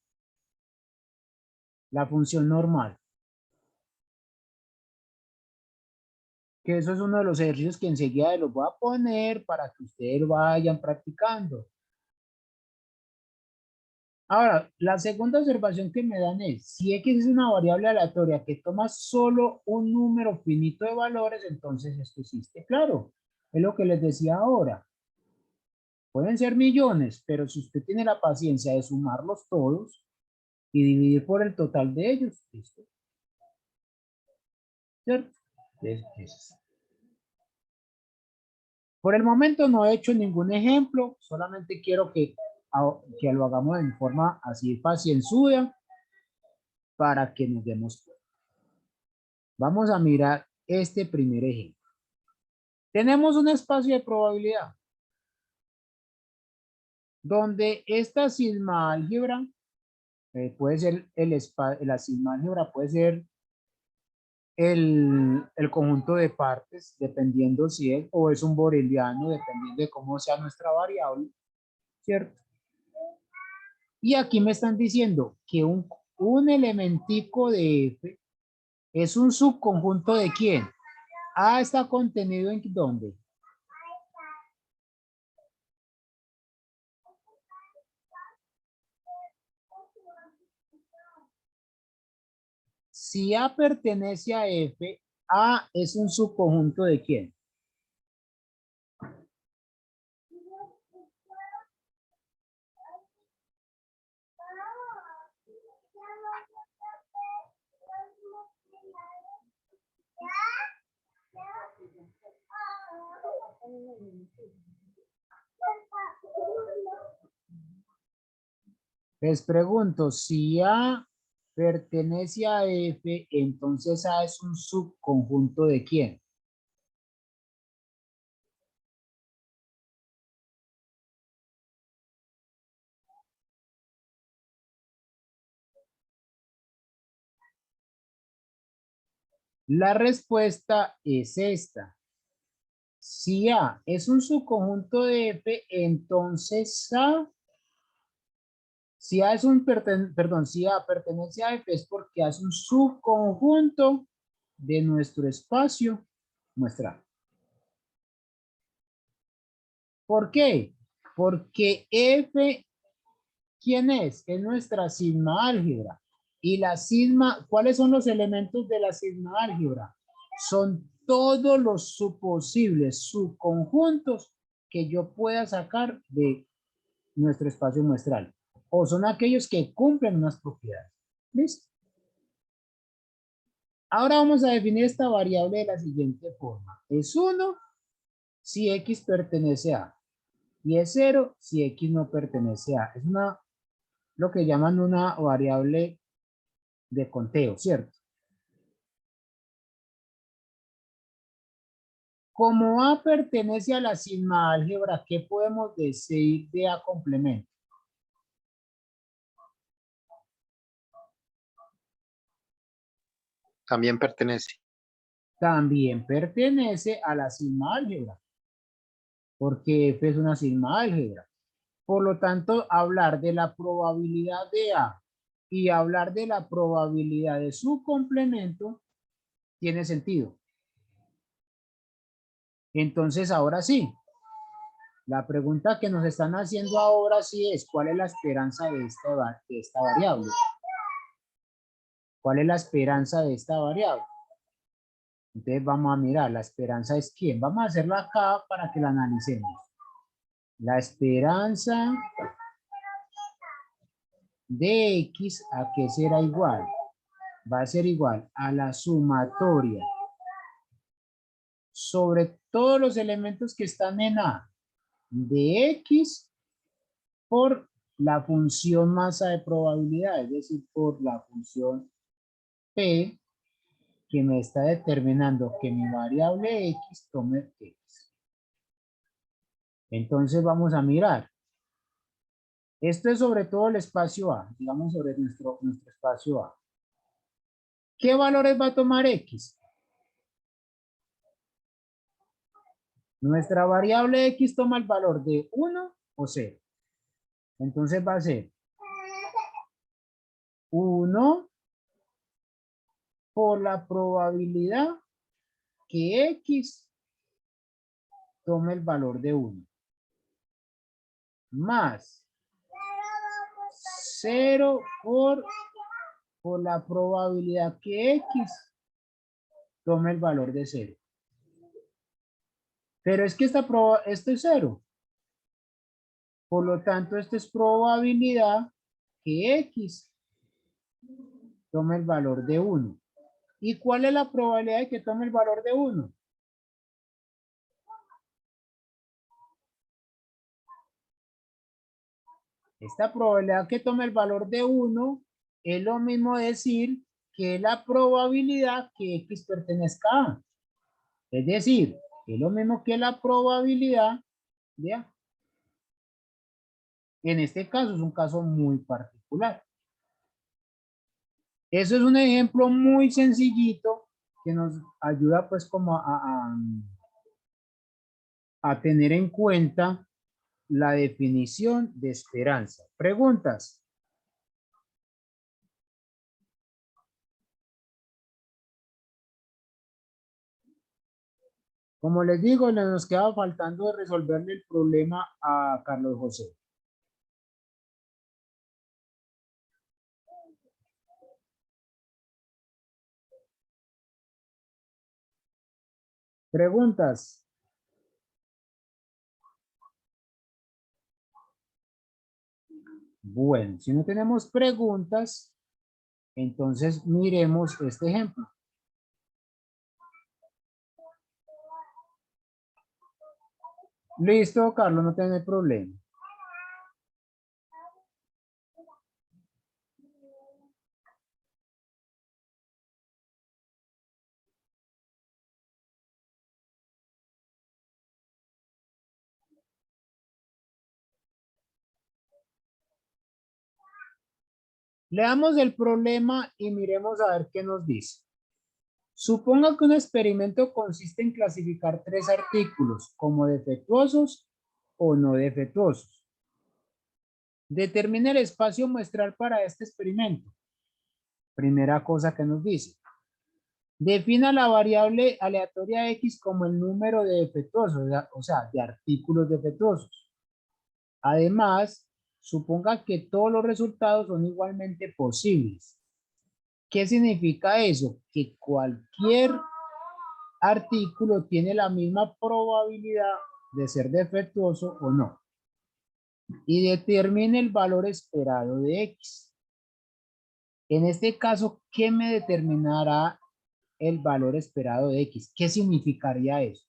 la función normal. Que eso es uno de los ejercicios que enseguida los voy a poner para que ustedes vayan practicando. Ahora, la segunda observación que me dan es, si X es una variable aleatoria que toma solo un número finito de valores, entonces esto existe. Claro, es lo que les decía ahora. Pueden ser millones, pero si usted tiene la paciencia de sumarlos todos y dividir por el total de ellos, ¿listo? ¿Cierto? Por el momento no he hecho ningún ejemplo, solamente quiero que lo hagamos en forma así pacienzuda para que nos demos cuenta. Vamos a mirar este primer ejemplo. Tenemos un espacio de probabilidad donde esta sigma álgebra puede ser la sigma álgebra puede ser el conjunto de partes, dependiendo si es o es un boreliano, dependiendo de cómo sea nuestra variable, ¿cierto? Y aquí me están diciendo que un elementico de F es un subconjunto ¿de quién? A está contenido en ¿dónde? Si A pertenece a F, A es un subconjunto ¿de quién? Les pregunto, si A pertenece a F, entonces A es un subconjunto ¿de quién? La respuesta es esta. Si A es un subconjunto de F, entonces A, si A es un si A pertenece a F es porque A es un subconjunto de nuestro espacio muestral. ¿Por qué? Porque F, ¿quién es? Es nuestra sigma álgebra. Y la sigma, ¿cuáles son los elementos de la sigma álgebra? Son todos los posibles subconjuntos que yo pueda sacar de nuestro espacio muestral. O son aquellos que cumplen unas propiedades. ¿Listo? Ahora vamos a definir esta variable de la siguiente forma. Es 1 si X pertenece a. Y es 0 si X no pertenece a. Es lo que llaman una variable de conteo, ¿cierto? Como A pertenece a la sigma álgebra, ¿qué podemos decir de A complemento? También pertenece. También pertenece a la sigma álgebra, porque F es una sigma álgebra. Por lo tanto, hablar de la probabilidad de A y hablar de la probabilidad de su complemento tiene sentido. Entonces, ahora sí, la pregunta que nos están haciendo ahora sí es, ¿cuál es la esperanza de esta variable? ¿Cuál es la esperanza de esta variable? Entonces vamos a mirar, la esperanza es ¿quién? Vamos a hacerla acá para que la analicemos. La esperanza de X, ¿a qué será igual? Va a ser igual a la sumatoria sobre todos los elementos que están en A de X por la función masa de probabilidad, es decir, por la función P que me está determinando que mi variable X tome X. Entonces vamos a mirar. Esto es sobre todo el espacio A, digamos sobre nuestro espacio A. ¿Qué valores va a tomar X? Nuestra variable X toma el valor de 1 o 0. Entonces va a ser 1 por la probabilidad que X tome el valor de 1. Más 0 por la probabilidad que X tome el valor de 0. Pero es que esto es 0. Por lo tanto, esto es probabilidad que X tome el valor de 1. ¿Y cuál es la probabilidad de que tome el valor de 1? Esta probabilidad que tome el valor de 1 es lo mismo decir que la probabilidad que X pertenezca a A. Es decir, es lo mismo que la probabilidad de A. En este caso es un caso muy particular. Eso es un ejemplo muy sencillito que nos ayuda pues como a tener en cuenta la definición de esperanza. ¿Preguntas? Como les digo, nos queda faltando resolverle el problema a Carlos José. ¿Preguntas? Bueno, si no tenemos preguntas, entonces miremos este ejemplo. Listo, Carlos, no tiene problema. Leamos el problema y miremos a ver qué nos dice. Suponga que un experimento consiste en clasificar 3 artículos como defectuosos o no defectuosos. Determine el espacio muestral para este experimento. Primera cosa que nos dice. Defina la variable aleatoria X como el número de defectuosos, o sea, de artículos defectuosos. Además, suponga que todos los resultados son igualmente posibles. ¿Qué significa eso? Que cualquier artículo tiene la misma probabilidad de ser defectuoso o no. Y determine el valor esperado de X. En este caso, ¿qué me determinará el valor esperado de X? ¿Qué significaría eso?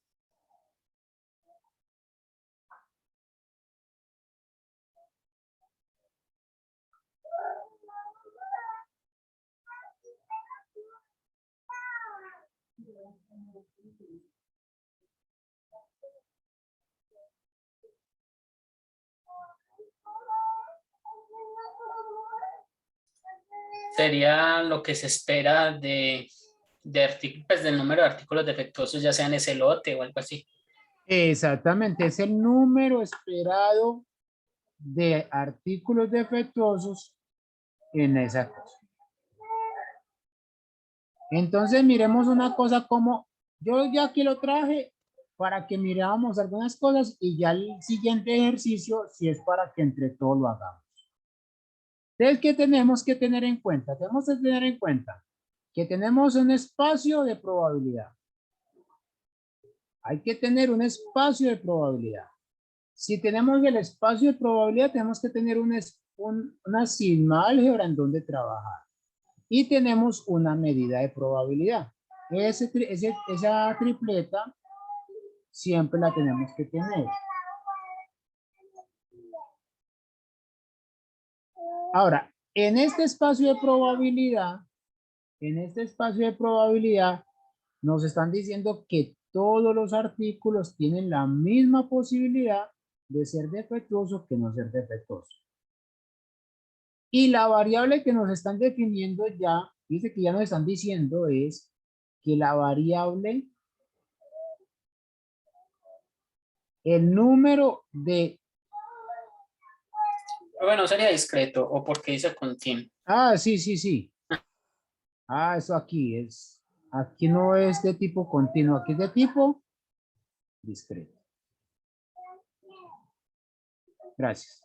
Sería lo que se espera pues, del número de artículos defectuosos, ya sea en ese lote o algo así. Exactamente, es el número esperado de artículos defectuosos en esa cosa. Entonces miremos una cosa como, yo ya aquí lo traje para que miramos algunas cosas y ya el siguiente ejercicio si es para que entre todos lo hagamos. Entonces, ¿qué tenemos que tener en cuenta? Tenemos que tener en cuenta que tenemos un espacio de probabilidad. Hay que tener un espacio de probabilidad. Si tenemos el espacio de probabilidad, tenemos que tener una sigma álgebra en donde trabajar. Y tenemos una medida de probabilidad. Esa tripleta siempre la tenemos que tener. Ahora, en este espacio de probabilidad, nos están diciendo que todos los artículos tienen la misma posibilidad de ser defectuosos que no ser defectuosos. Y la variable que nos están definiendo ya, dice que ya nos están diciendo es que la variable, el número de... Bueno, sería discreto o porque dice continuo. Ah, sí, sí, sí. Ah, eso aquí no es de tipo continuo, aquí es de tipo discreto. Gracias.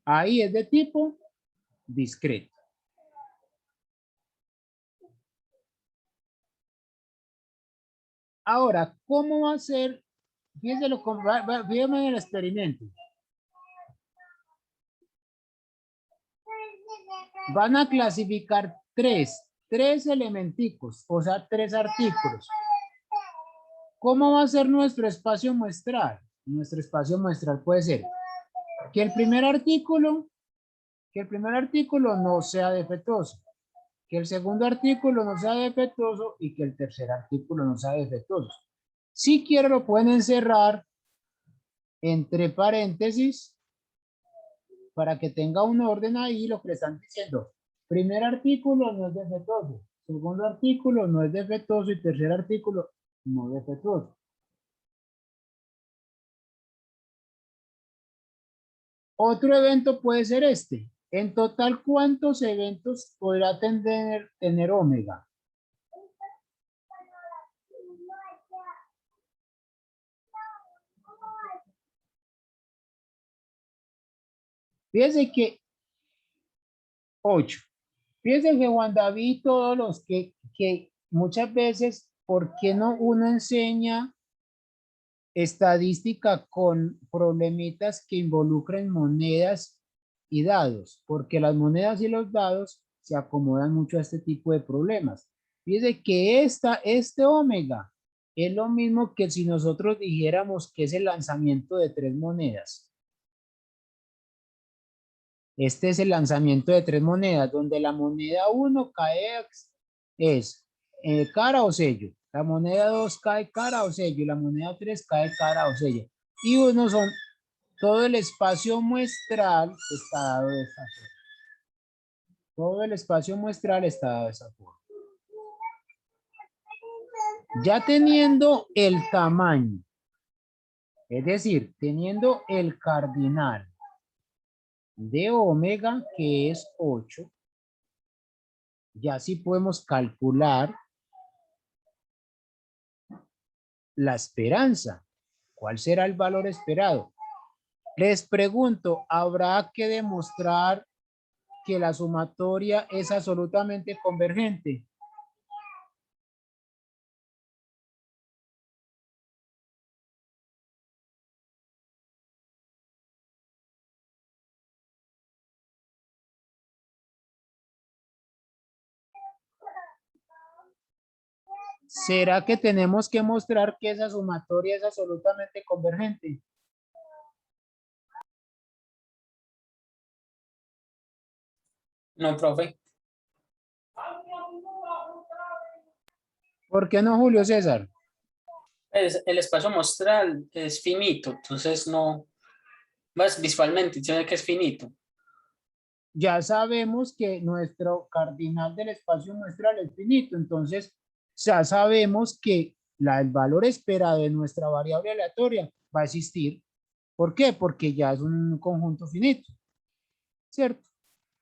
Ahí es de tipo discreto. Ahora, ¿cómo va a ser? Fíjense en el experimento. Van a clasificar tres elementicos, o sea, 3 artículos. ¿Cómo va a ser nuestro espacio muestral? Nuestro espacio muestral puede ser que el primer artículo no sea defectuoso, que el segundo artículo no sea defectuoso y que el tercer artículo no sea defectuoso. Si quiero lo pueden encerrar entre paréntesis para que tenga un orden ahí lo que le están diciendo. Primer artículo no es defectuoso, segundo artículo no es defectuoso y tercer artículo no es defectuoso. Otro evento puede ser este. En total, ¿cuántos eventos podrá tener omega? Fíjense que 8. Fíjense que Juan David, todos los que muchas veces, ¿por qué no uno enseña estadística con problemitas que involucren monedas y dados? Porque las monedas y los dados se acomodan mucho a este tipo de problemas. Fíjense que este omega Es lo mismo que si nosotros dijéramos que es el lanzamiento de 3 monedas. Este es el lanzamiento de 3 monedas, donde la moneda 1 cae es cara o sello. La moneda 2 cae cara o sello. Y la moneda 3 cae cara o sello. Y uno son, todo el espacio muestral está dado de esta forma. Todo el espacio muestral está dado de esa forma. Ya teniendo el tamaño, es decir, teniendo el cardinal de omega, que es 8, ya sí podemos calcular la esperanza. ¿Cuál será el valor esperado? Les pregunto, ¿habrá que demostrar que la sumatoria es absolutamente convergente? ¿Será que tenemos que mostrar que esa sumatoria es absolutamente convergente? No, profe. ¿Por qué no, Julio César? El espacio muestral es finito, entonces no, más visualmente tiene que es finito. Ya sabemos que nuestro cardinal del espacio muestral es finito, entonces ya sabemos que el valor esperado de nuestra variable aleatoria va a existir. ¿Por qué? Porque ya es un conjunto finito, ¿cierto?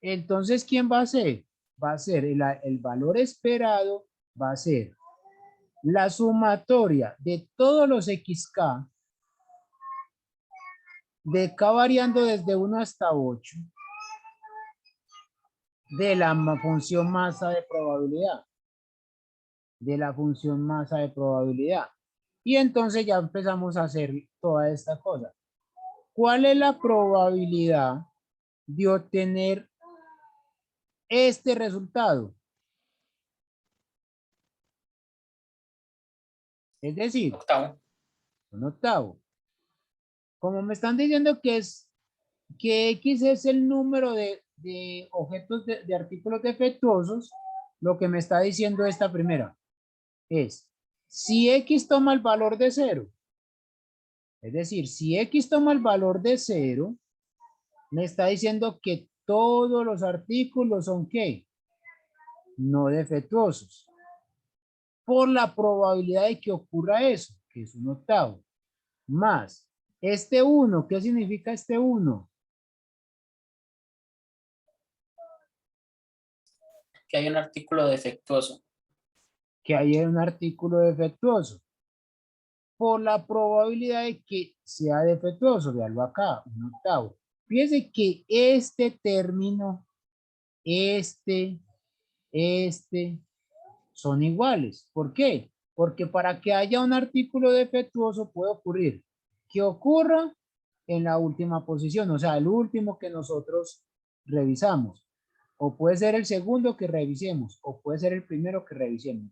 Entonces, ¿quién va a ser? Va a ser el valor esperado, va a ser la sumatoria de todos los xk, de k variando desde 1 hasta 8, de la función masa de probabilidad. De la función masa de probabilidad. Y entonces ya empezamos a hacer toda esta cosa. ¿Cuál es la probabilidad de obtener este resultado? Es decir, Octavo. un octavo. Como me están diciendo que X es el número de objetos de artículos defectuosos, lo que me está diciendo esta primera es, si X toma el valor de 0, es decir, si X toma el valor de 0, me está diciendo que todos los artículos son ¿qué? No defectuosos. Por la probabilidad de que ocurra eso, que es un octavo, más este 1, ¿qué significa este 1? Que hay un artículo defectuoso. Que hay un artículo defectuoso. Por la probabilidad de que sea defectuoso, veanlo acá, un octavo. Fíjense que este término, este, son iguales. ¿Por qué? Porque para que haya un artículo defectuoso puede ocurrir que ocurra en la última posición, o sea, el último que nosotros revisamos. O puede ser el segundo que revisemos, o puede ser el primero que revisemos.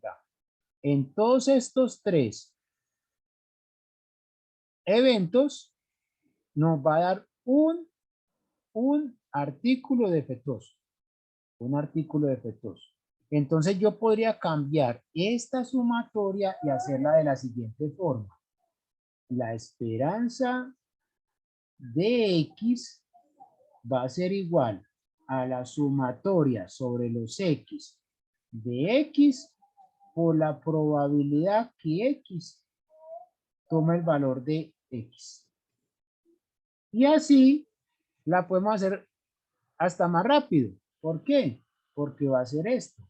En todos estos 3 eventos nos va a dar un artículo defectuoso. Un artículo defectuoso. Entonces yo podría cambiar esta sumatoria y hacerla de la siguiente forma. La esperanza de X va a ser igual a la sumatoria sobre los X de X por la probabilidad que X toma el valor de X. Y así la podemos hacer hasta más rápido. ¿Por qué? Porque va a ser esto.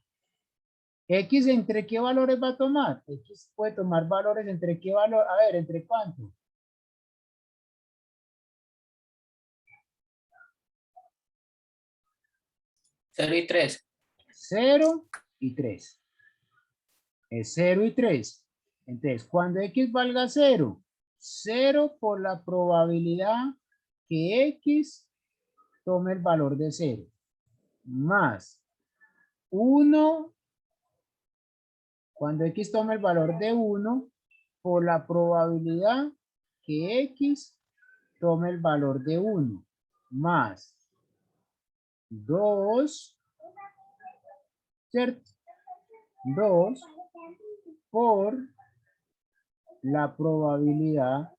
X, ¿entre qué valores va a tomar? X puede tomar valores entre qué valor, a ver, ¿entre cuánto? Cero y 3. 0 y 3. Es 0 y 3. Entonces, cuando X valga 0, 0 por la probabilidad que X tome el valor de 0, más 1 cuando X tome el valor de 1 por la probabilidad que X tome el valor de 1 más 2, ¿cierto? 2 por la probabilidad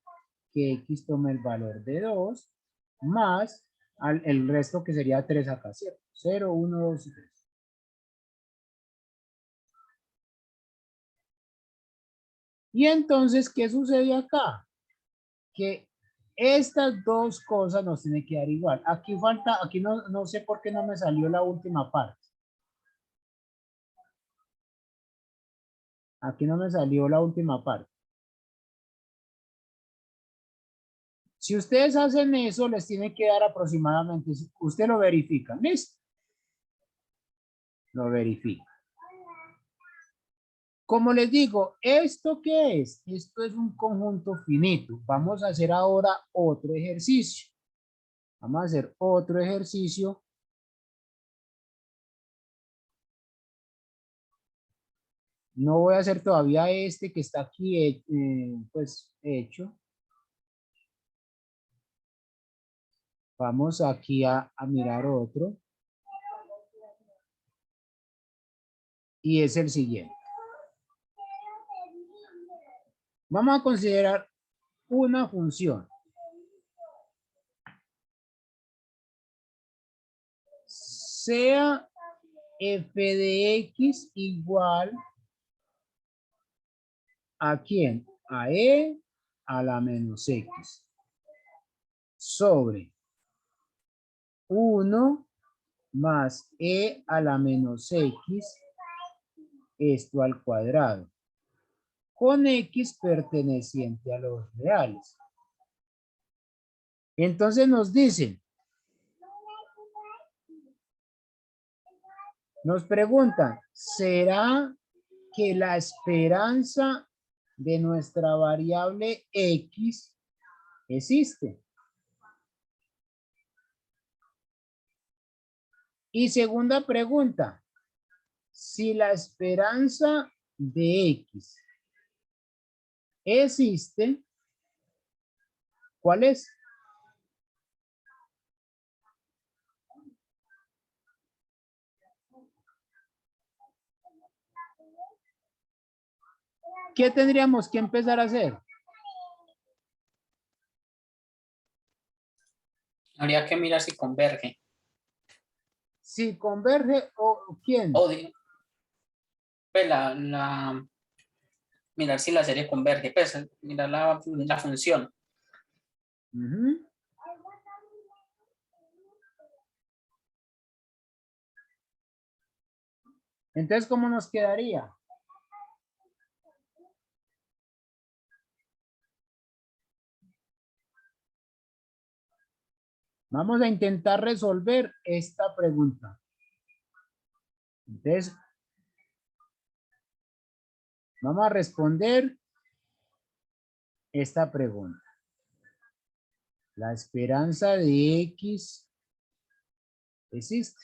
que X tome el valor de 2 más el resto que sería 3 acá, ¿cierto? 0, 1, 2 y 3. Y entonces, ¿qué sucede acá? Que estas dos cosas nos tienen que dar igual. Aquí falta, aquí no sé por qué no me salió la última parte. Aquí no me salió la última parte. Si ustedes hacen eso, les tiene que dar aproximadamente, usted lo verifica, ¿listo? Lo verifica. Como les digo, ¿esto qué es? Esto es un conjunto finito. Vamos a hacer ahora otro ejercicio. Vamos a hacer otro ejercicio. No voy a hacer todavía este que está aquí, pues, hecho. Vamos aquí a mirar otro. Y es el siguiente. Vamos a considerar una función. Sea f de x igual ¿a quién? A e a la menos x sobre 1 más e a la menos x, esto al cuadrado, con x perteneciente a los reales. Entonces nos dicen, nos preguntan, ¿será que la esperanza de nuestra variable x existe? Y segunda pregunta, si la esperanza de x existe, ¿cuál es? ¿Qué tendríamos que empezar a hacer? Habría que mirar si converge. Si converge o quién. O pues mirar si la serie converge, pues mirar la función. Ujú. Entonces, ¿cómo nos quedaría? Vamos a intentar resolver esta pregunta. Entonces, vamos a responder esta pregunta. La esperanza de X existe.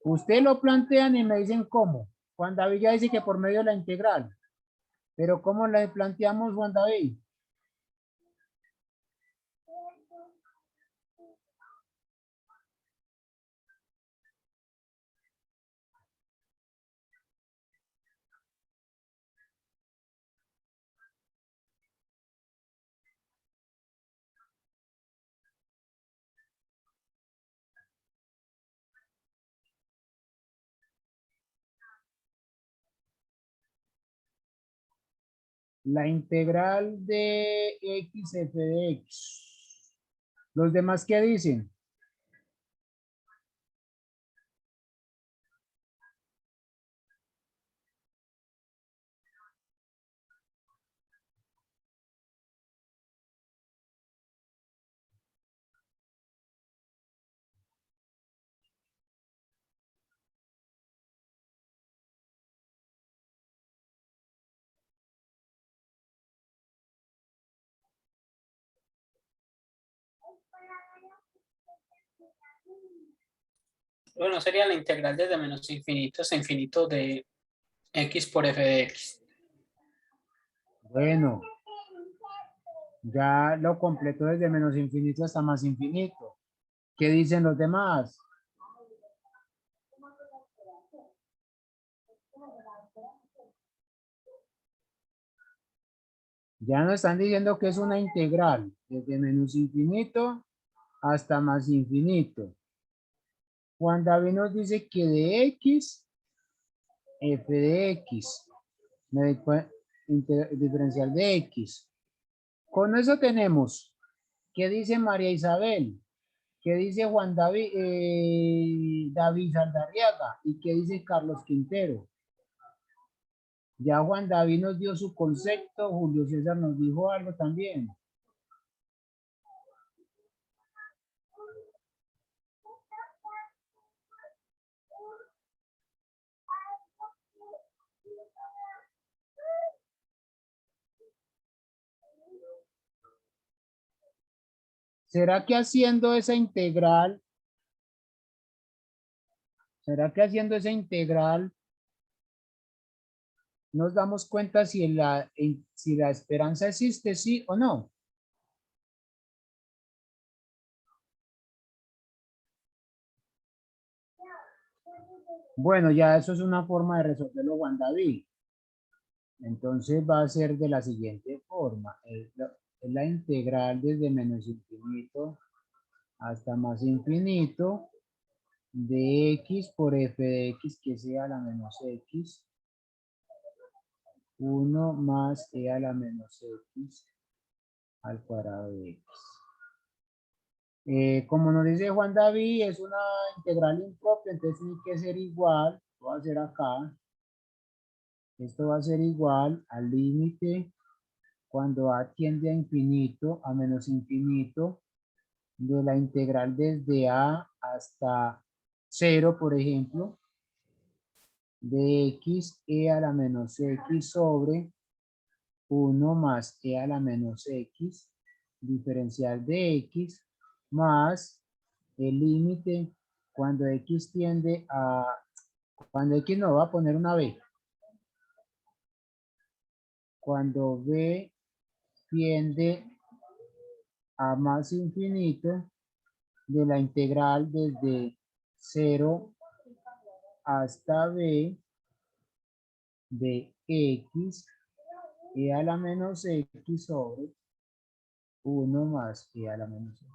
Usted lo plantean y me dicen cómo. Juan David ya dice que por medio de la integral. Pero ¿cómo la planteamos, Juan David? La integral de x f de x. ¿Los demás qué dicen? Bueno, sería la integral desde menos infinito hasta infinito de x por f de x. Bueno, ya lo completo desde menos infinito hasta más infinito. ¿Qué dicen los demás? Ya nos están diciendo que es una integral desde menos infinito hasta más infinito. Juan David nos dice que de x, f de x, diferencial de x. Con eso tenemos, ¿qué dice María Isabel? ¿Qué dice Juan David, David Saldarriaga? ¿Y qué dice Carlos Quintero? Ya Juan David nos dio su concepto, Julio César nos dijo algo también. ¿Será que haciendo esa integral, nos damos cuenta si la esperanza existe, sí o no? Bueno, ya eso es una forma de resolverlo, Juan David. Entonces va a ser de la siguiente forma. Es la integral desde menos infinito hasta más infinito de x por f de x que sea la menos x. 1 más e a la menos x al cuadrado de x. Como nos dice Juan David, es una integral impropia, entonces tiene que ser igual. Voy a hacer acá. Esto va a ser igual al límite cuando a tiende a infinito, a menos infinito, de la integral desde a hasta 0, por ejemplo, de x e a la menos x sobre 1 más e a la menos x, diferencial de x, más el límite cuando x tiende a, cuando x no va a poner una b, cuando b tiende a más infinito de la integral desde 0 hasta b de x e a la menos x sobre 1 más e a la menos x.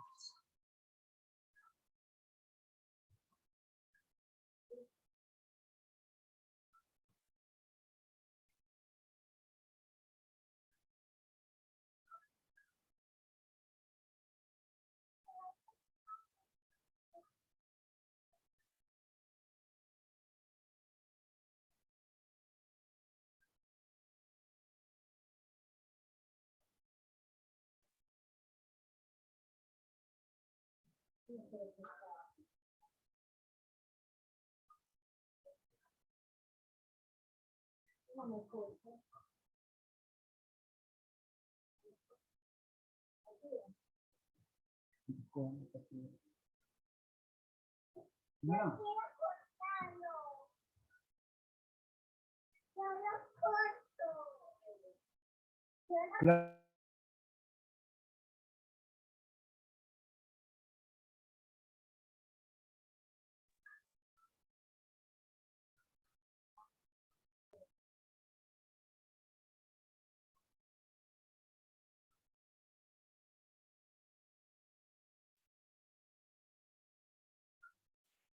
No. Claro.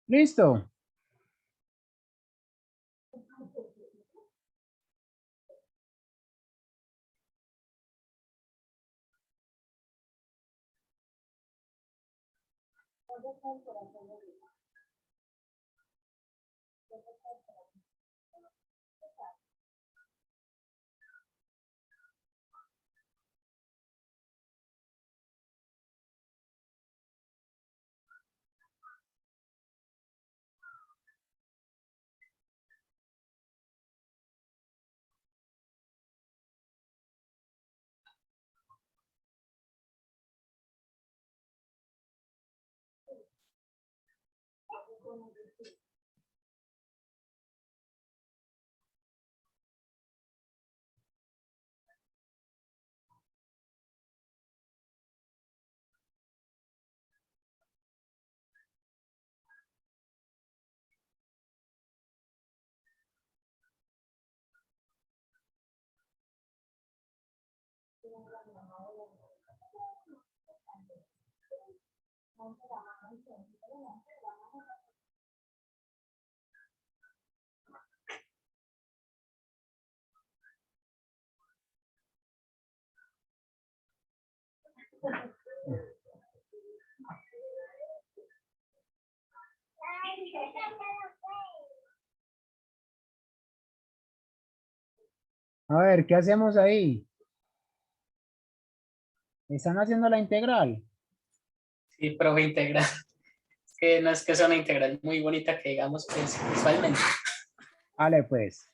Listo. A ver, ¿qué hacemos ahí? ¿Están haciendo la integral? Sí, profe, integral. Es que no es que sea una integral muy bonita que digamos pues, visualmente. Vale, pues.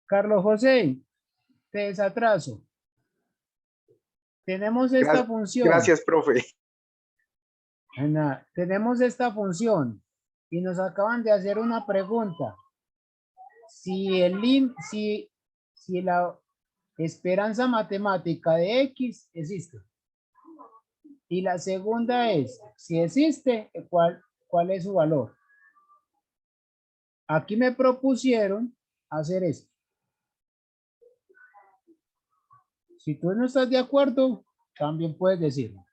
Carlos José, te desatraso. Tenemos esta función. Gracias, profe. Ana, tenemos esta función y nos acaban de hacer una pregunta. Si la esperanza matemática de X existe. Y la segunda es, si existe, ¿cuál es su valor? Aquí me propusieron hacer esto. Si tú no estás de acuerdo, también puedes decirlo.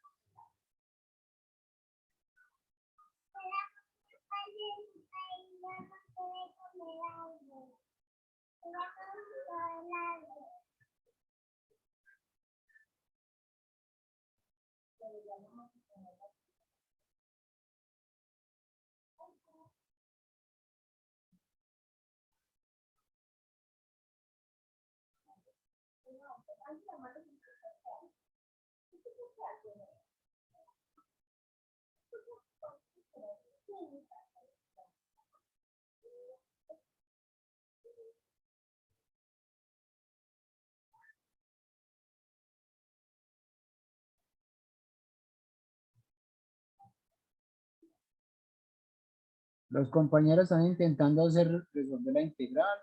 Los compañeros están intentando resolver la integral.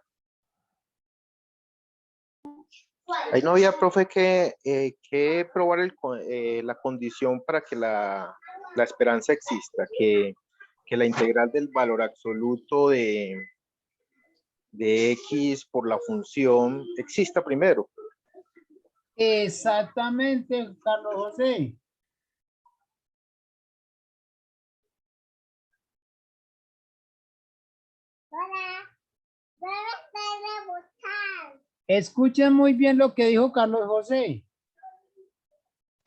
Ahí no había, profe, que probar la condición para que la esperanza exista, que la integral del valor absoluto de X por la función exista primero. Exactamente, Carlos José. Escuchen muy bien lo que dijo Carlos José.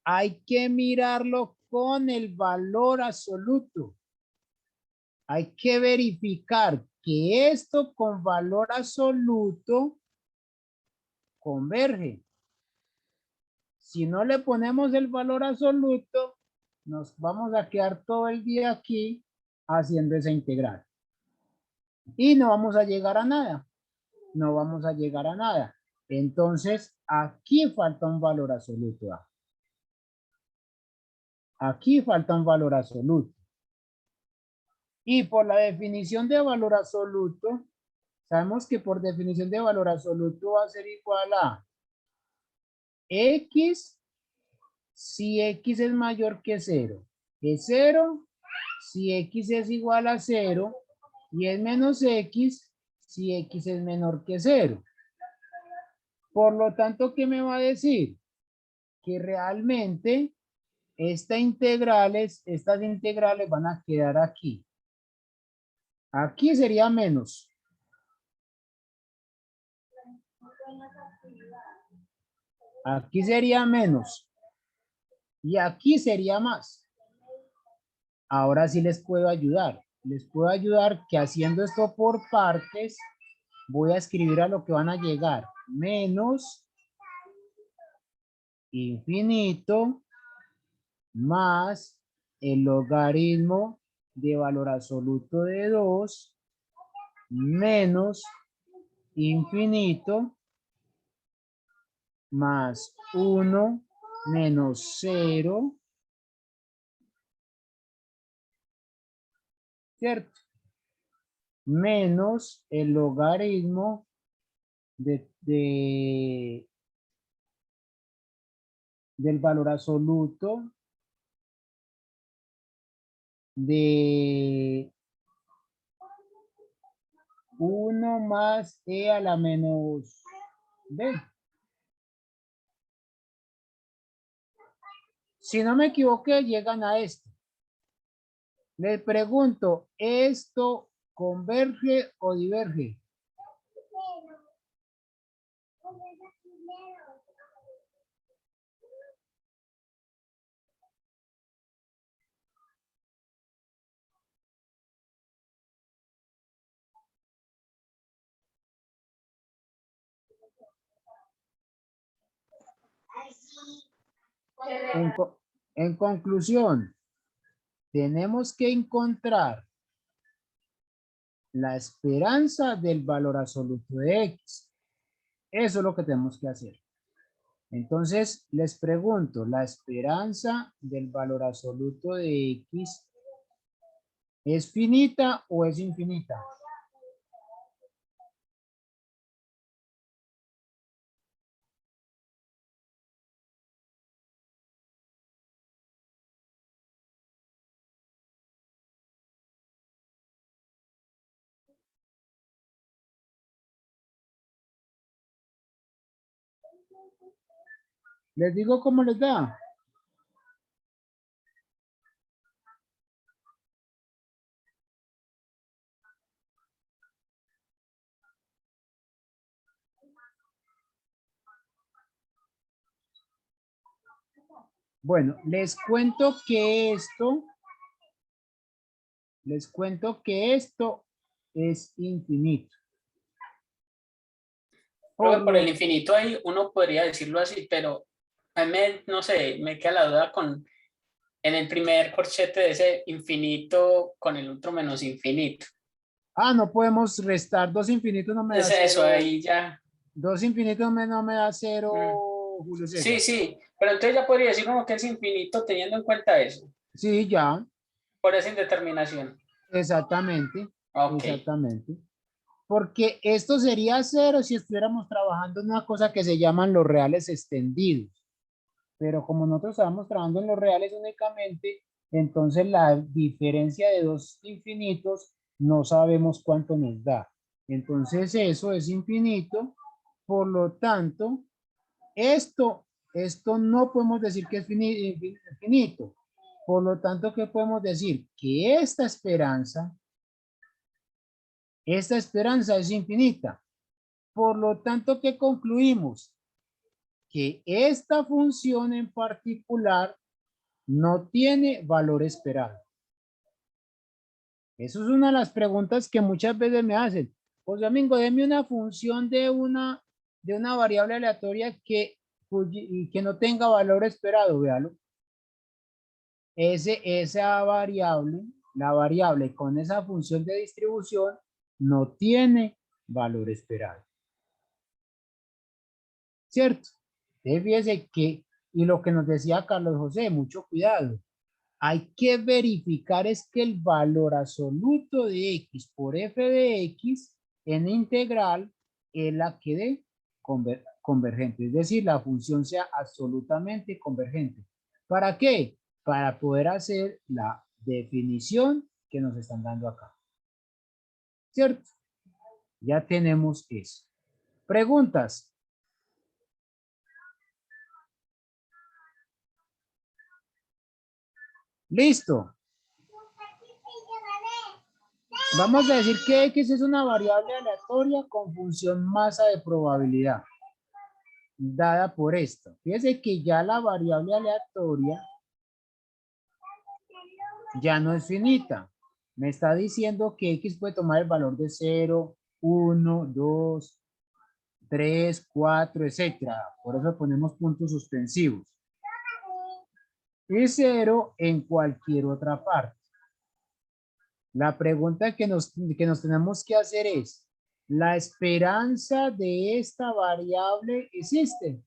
Hay que mirarlo con el valor absoluto. Hay que verificar que esto con valor absoluto converge. Si no le ponemos el valor absoluto, nos vamos a quedar todo el día aquí haciendo esa integral. Y no vamos a llegar a nada. No vamos a llegar a nada. Entonces, aquí falta un valor absoluto. Aquí falta un valor absoluto. Y por la definición de valor absoluto, sabemos que por definición de valor absoluto va a ser igual a X si X es mayor que 0. Es 0 si X es igual a 0 y es menos X si X es menor que 0. Por lo tanto, ¿qué me va a decir? Que realmente estas integrales van a quedar aquí. Aquí sería menos. Aquí sería menos. Y aquí sería más. Ahora sí les puedo ayudar. Les puedo ayudar que haciendo esto por partes, voy a escribir a lo que van a llegar. Menos infinito más el logaritmo de valor absoluto de 2 menos infinito más 1 menos 0, ¿cierto? Menos el logaritmo de del valor absoluto de 1 más e a la menos b. Si no me equivoqué, llegan a esto. Les pregunto, ¿esto converge o diverge? En conclusión, tenemos que encontrar la esperanza del valor absoluto de X. Eso es lo que tenemos que hacer. Entonces, les pregunto, ¿la esperanza del valor absoluto de X es finita o es infinita? Les digo cómo les da. Bueno, les cuento que esto es infinito. Por el infinito ahí uno podría decirlo así, pero a mí no sé, me queda la duda con en el primer corchete de ese infinito con el otro menos infinito. Ah, no podemos restar. 2 infinitos no me da 0. Eso ahí ya. 2 infinitos no me da 0, Julio César. Sí, sí, pero entonces ya podría decir uno que es infinito teniendo en cuenta eso. Sí, ya. Por esa indeterminación. Exactamente. Ok. Exactamente. Porque esto sería 0 si estuviéramos trabajando en una cosa que se llaman los reales extendidos. Pero como nosotros estamos trabajando en los reales únicamente, entonces la diferencia de 2 infinitos no sabemos cuánto nos da. Entonces eso es infinito. Por lo tanto, esto no podemos decir que es infinito. Por lo tanto, ¿qué podemos decir? Que esta esperanza es infinita. Por lo tanto, ¿qué concluimos? Que esta función en particular no tiene valor esperado. Eso es una de las preguntas que muchas veces me hacen. José Domingo, deme una función de una variable aleatoria que no tenga valor esperado, véalo. Esa variable, la variable con esa función de distribución no tiene valor esperado. ¿Cierto? Entonces fíjese que, y lo que nos decía Carlos José, mucho cuidado. Hay que verificar es que el valor absoluto de X por F de X en integral es la que dé convergente. Es decir, la función sea absolutamente convergente. ¿Para qué? Para poder hacer la definición que nos están dando acá. ¿Cierto? Ya tenemos eso. ¿Preguntas? Listo. Vamos a decir que X es una variable aleatoria con función masa de probabilidad dada por esto. Fíjese que ya la variable aleatoria ya no es finita. Me está diciendo que X puede tomar el valor de 0, 1, 2, 3, 4, etcétera. Por eso ponemos puntos suspensivos. Y 0 en cualquier otra parte. La pregunta que nos tenemos que hacer es, ¿la esperanza de esta variable existe?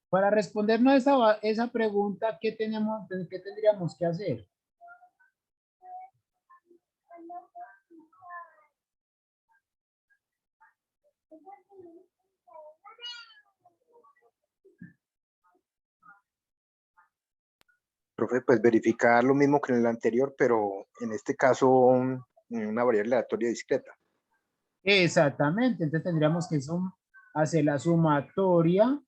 Para respondernos a esa pregunta, ¿qué tendríamos que hacer? Profe, pues verificar lo mismo que en el anterior, pero en este caso una variable aleatoria discreta. Exactamente, entonces tendríamos que hacer la sumatoria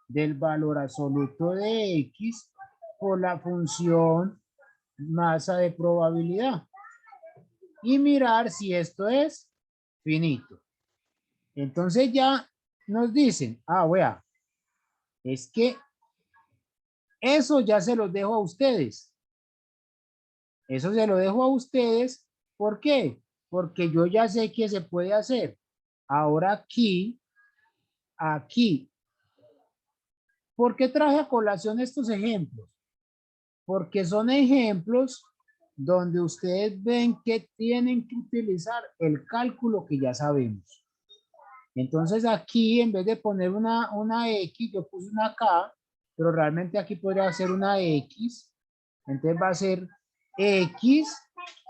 del valor absoluto de X por la función masa de probabilidad y mirar si esto es finito. Entonces ya nos dicen, vea, es que eso ya se los dejo a ustedes. Eso se lo dejo a ustedes. ¿Por qué? Porque yo ya sé que se puede hacer. Ahora aquí. ¿Por qué traje a colación estos ejemplos? Porque son ejemplos donde ustedes ven que tienen que utilizar el cálculo que ya sabemos. Entonces aquí, en vez de poner una X, yo puse una K, pero realmente aquí podría ser una X. Entonces va a ser X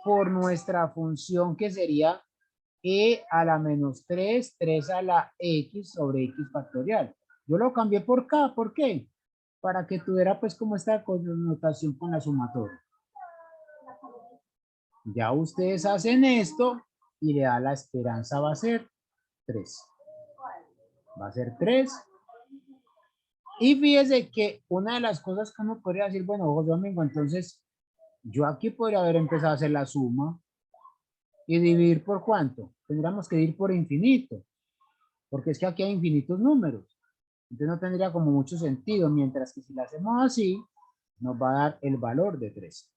por nuestra función que sería E a la menos 3, 3 a la X sobre X factorial. Yo lo cambié por K, ¿por qué? Para que tuviera pues como esta connotación con la sumatoria. Ya ustedes hacen esto y le da la esperanza va a ser 3. Va a ser 3. Y fíjese que una de las cosas que uno podría decir, bueno, José Domingo, entonces yo aquí podría haber empezado a hacer la suma y dividir por ¿cuánto? Tendríamos que dividir por infinito, porque es que aquí hay infinitos números. Entonces no tendría como mucho sentido, mientras que si la hacemos así, nos va a dar el valor de 3.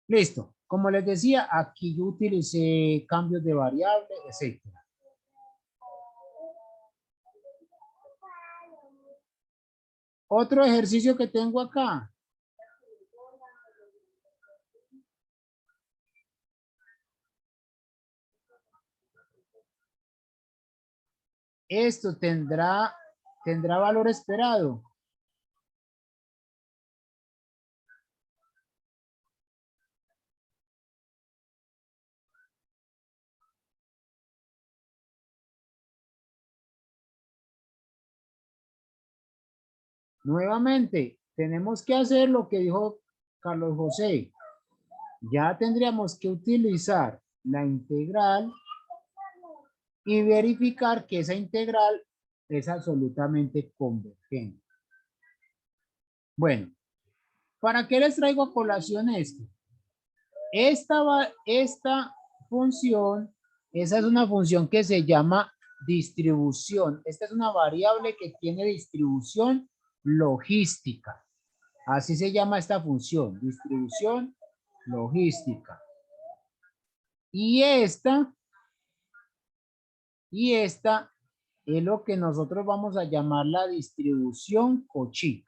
Listo. Como les decía, aquí yo utilicé cambios de variable, etc. Otro ejercicio que tengo acá. Esto tendrá valor esperado. Nuevamente, tenemos que hacer lo que dijo Carlos José. Ya tendríamos que utilizar la integral y verificar que esa integral es absolutamente convergente. Bueno, ¿para qué les traigo a colación esto? Esta función, esa es una función que se llama distribución. Esta es una variable que tiene distribución logística. Así se llama esta función, distribución logística. Y esta es lo que nosotros vamos a llamar la distribución Cauchy.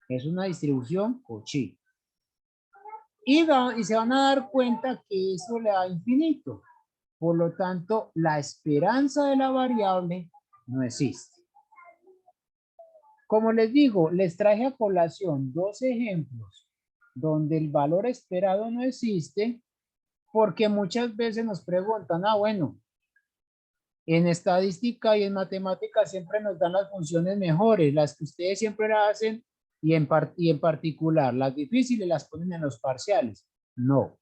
Es una distribución Cauchy. Y se van a dar cuenta que eso le da infinito. Por lo tanto, la esperanza de la variable no existe. Como les digo, les traje a colación dos ejemplos donde el valor esperado no existe, porque muchas veces nos preguntan, bueno, en estadística y en matemática siempre nos dan las funciones mejores, las que ustedes siempre las hacen y en particular las difíciles las ponen en los parciales. No.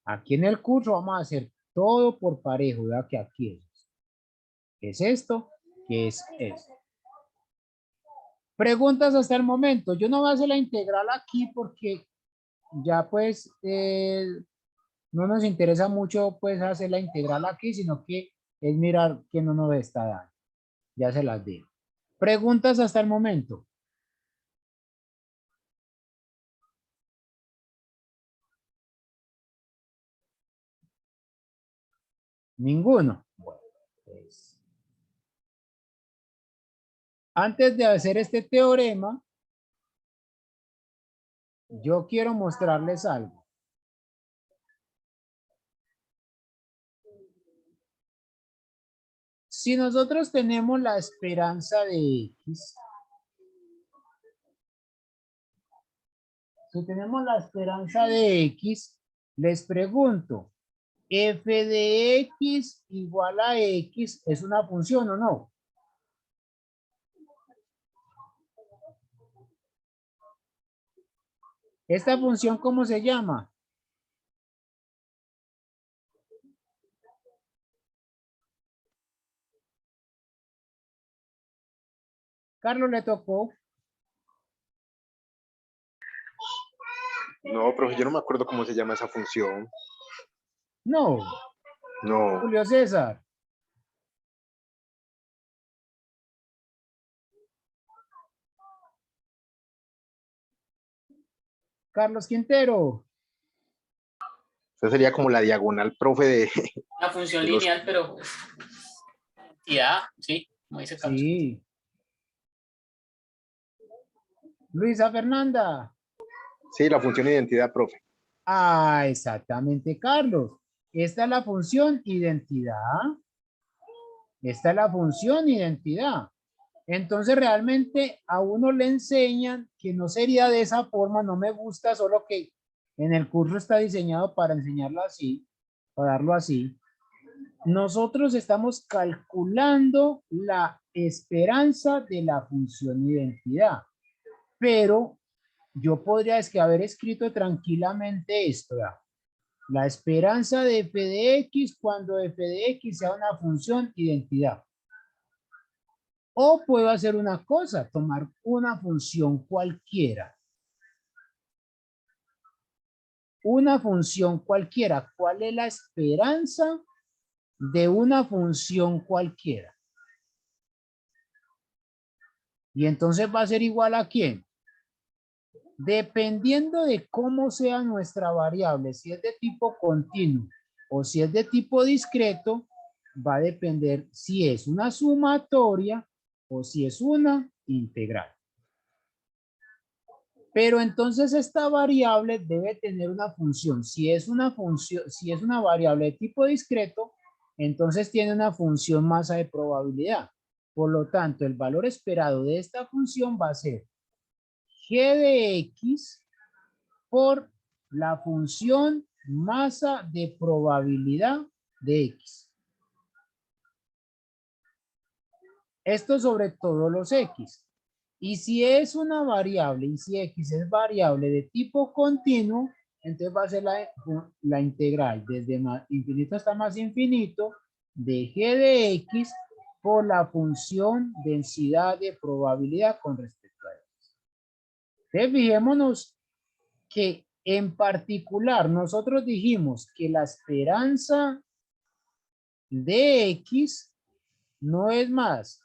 Aquí en el curso vamos a hacer todo por parejo, ¿verdad? Que aquí es esto, que es esto. Preguntas hasta el momento. Yo no voy a hacer la integral aquí porque ya pues no nos interesa mucho pues hacer la integral aquí, sino que es mirar que no nos está dando. Ya se las digo. Preguntas hasta el momento. Ninguno. Bueno, pues, antes de hacer este teorema, yo quiero mostrarles algo. Si nosotros tenemos la esperanza de X, si tenemos la esperanza de X, les pregunto, ¿f de X igual a X es una función o no? ¿Esta función cómo se llama? Carlos le tocó. No, profe, yo no me acuerdo cómo se llama esa función. No, No, Julio César. Carlos Quintero. esa sería como la diagonal, profe, de, Una función de los... lineal, pero identidad, sí, como dice Carlos. Sí. Luisa Fernanda. Sí, la función identidad, profe. Ah, exactamente, Carlos. Esta es la función identidad. Esta es la función identidad. Entonces realmente a uno le enseñan que no sería de esa forma, no me gusta, solo que en el curso está diseñado para enseñarlo así, para darlo así. Nosotros estamos calculando la esperanza de la función identidad, pero yo podría es que haber escrito tranquilamente esto, ¿verdad? La esperanza de f de x cuando f de x sea una función identidad. O puedo hacer una cosa, tomar una función cualquiera. Una función cualquiera. ¿Cuál es la esperanza de una función cualquiera? Y entonces va a ser igual a ¿quién? Dependiendo de cómo sea nuestra variable, si es de tipo continuo o si es de tipo discreto, va a depender si es una sumatoria o si es una integral. Pero entonces esta variable debe tener una función. Si es una función, si es una variable de tipo discreto, entonces tiene una función masa de probabilidad. Por lo tanto, el valor esperado de esta función va a ser g de x por la función masa de probabilidad de x. Esto sobre todos los x. Y si es una variable, y si x es variable de tipo continuo, entonces va a ser la integral desde infinito hasta más infinito de g de x por la función densidad de probabilidad con respecto a x. Entonces fijémonos que en particular nosotros dijimos que la esperanza de x no es más.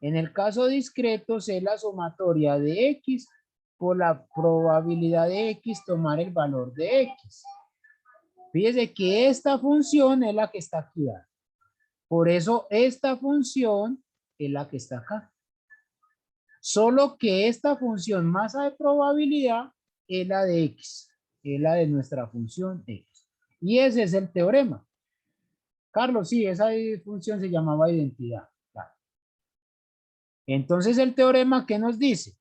En el caso discreto, es la sumatoria de x por la probabilidad de x tomar el valor de x. Fíjese que esta función es la que está aquí. Por eso esta función es la que está acá. Solo que esta función masa de probabilidad es la de x. Es la de nuestra función x. Y ese es el teorema. Carlos, sí, esa función se llamaba identidad. Entonces el teorema, ¿qué nos dice?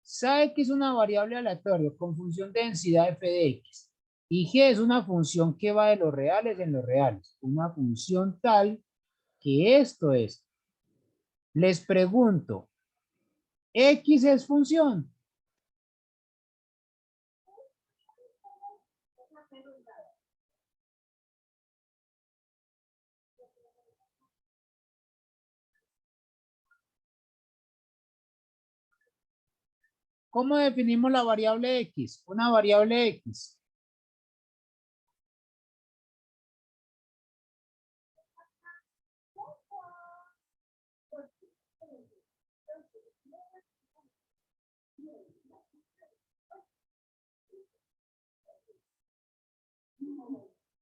Sabe que es una variable aleatoria con función de densidad f de x. Y g es una función que va de los reales en los reales. Una función tal que esto es. Les pregunto, ¿x es función? ¿Cómo definimos la variable x? Una variable x.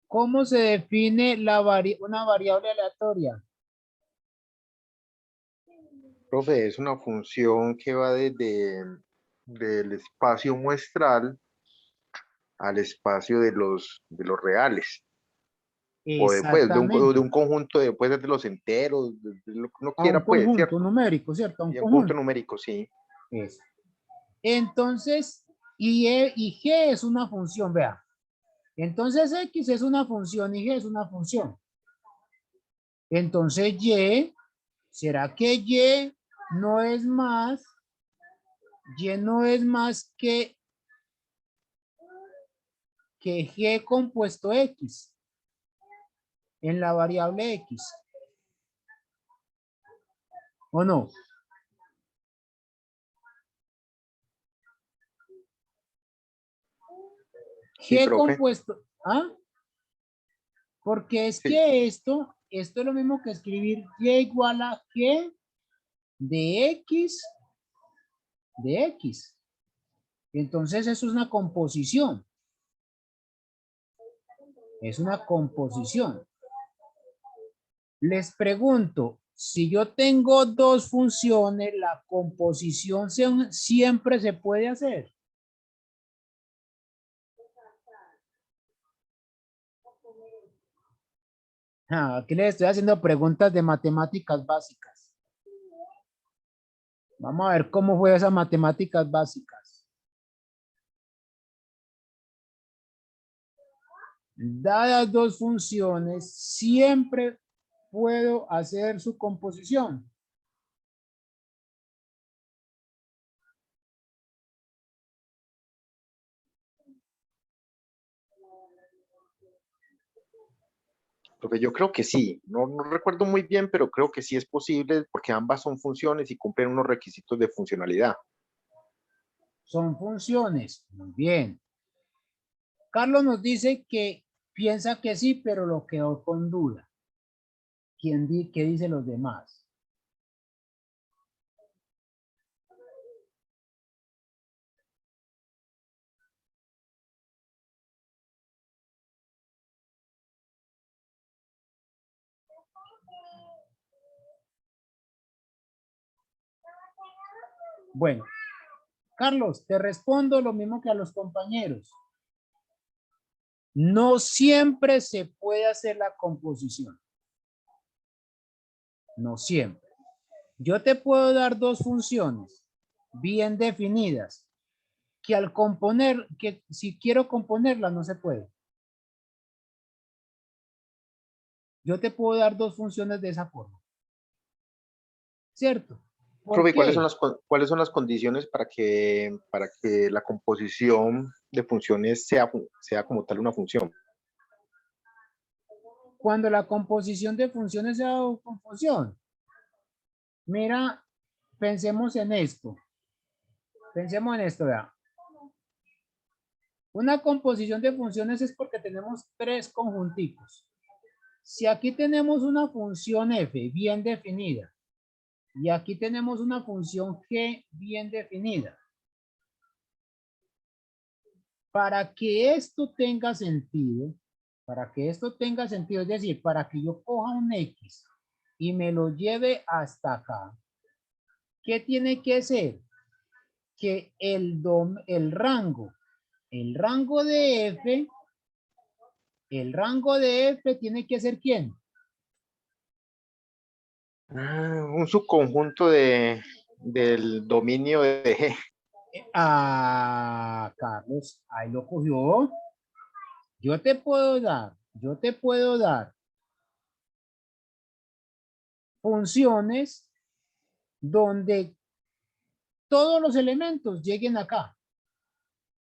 ¿Cómo se define una variable aleatoria? Profe, es una función que va desde del espacio muestral al espacio de los reales. O después de Exactamente. un conjunto, después de los enteros, de lo que uno A un quiera, pues, conjunto ¿cierto? numérico, ¿cierto? A un Y un conjunto conjunto. numérico, sí. Eso. Entonces, y g es una función, vea. Entonces x es una función y g es una función. Entonces y, ¿será que y no es más? Y no es más que que G compuesto X en la variable X. ¿O no? Sí, G profe. compuesto, ¿ah? Porque es Sí. que esto es lo mismo que escribir Y igual a G de X de X. Entonces eso es una composición. Es una composición. Les pregunto, si yo tengo dos funciones, ¿la composición siempre se puede hacer? Aquí les estoy haciendo preguntas de matemáticas básicas. Vamos a ver cómo fue esas matemáticas básicas. Dadas dos funciones, siempre puedo hacer su composición. Profe, yo creo que sí. No recuerdo muy bien, pero creo que sí es posible porque ambas son funciones y cumplen unos requisitos de funcionalidad. Son funciones. Muy bien. Carlos nos dice que piensa que sí, pero lo quedó con duda. ¿Qué dicen los demás? Bueno, Carlos, te respondo lo mismo que a los compañeros. No siempre se puede hacer la composición. No siempre. Yo te puedo dar dos funciones bien definidas que al componer, que si quiero componerlas no se puede. Yo te puedo dar dos funciones de esa forma. ¿Cierto? ¿Por Profe, qué? cuáles son las condiciones para que la composición de funciones sea como tal una función? Cuando la composición de funciones sea con función. Mira, pensemos en esto. Pensemos en esto, vea. Una composición de funciones es porque tenemos tres conjunticos. Si aquí tenemos una función f bien definida y aquí tenemos una función g bien definida, para que esto tenga sentido, es decir, para que yo coja un x y me lo lleve hasta acá, ¿qué tiene que ser? Que el rango de f, tiene que ser ¿quién? Un subconjunto del dominio de G. Carlos, ahí lo cogió. Yo te puedo dar funciones donde todos los elementos lleguen acá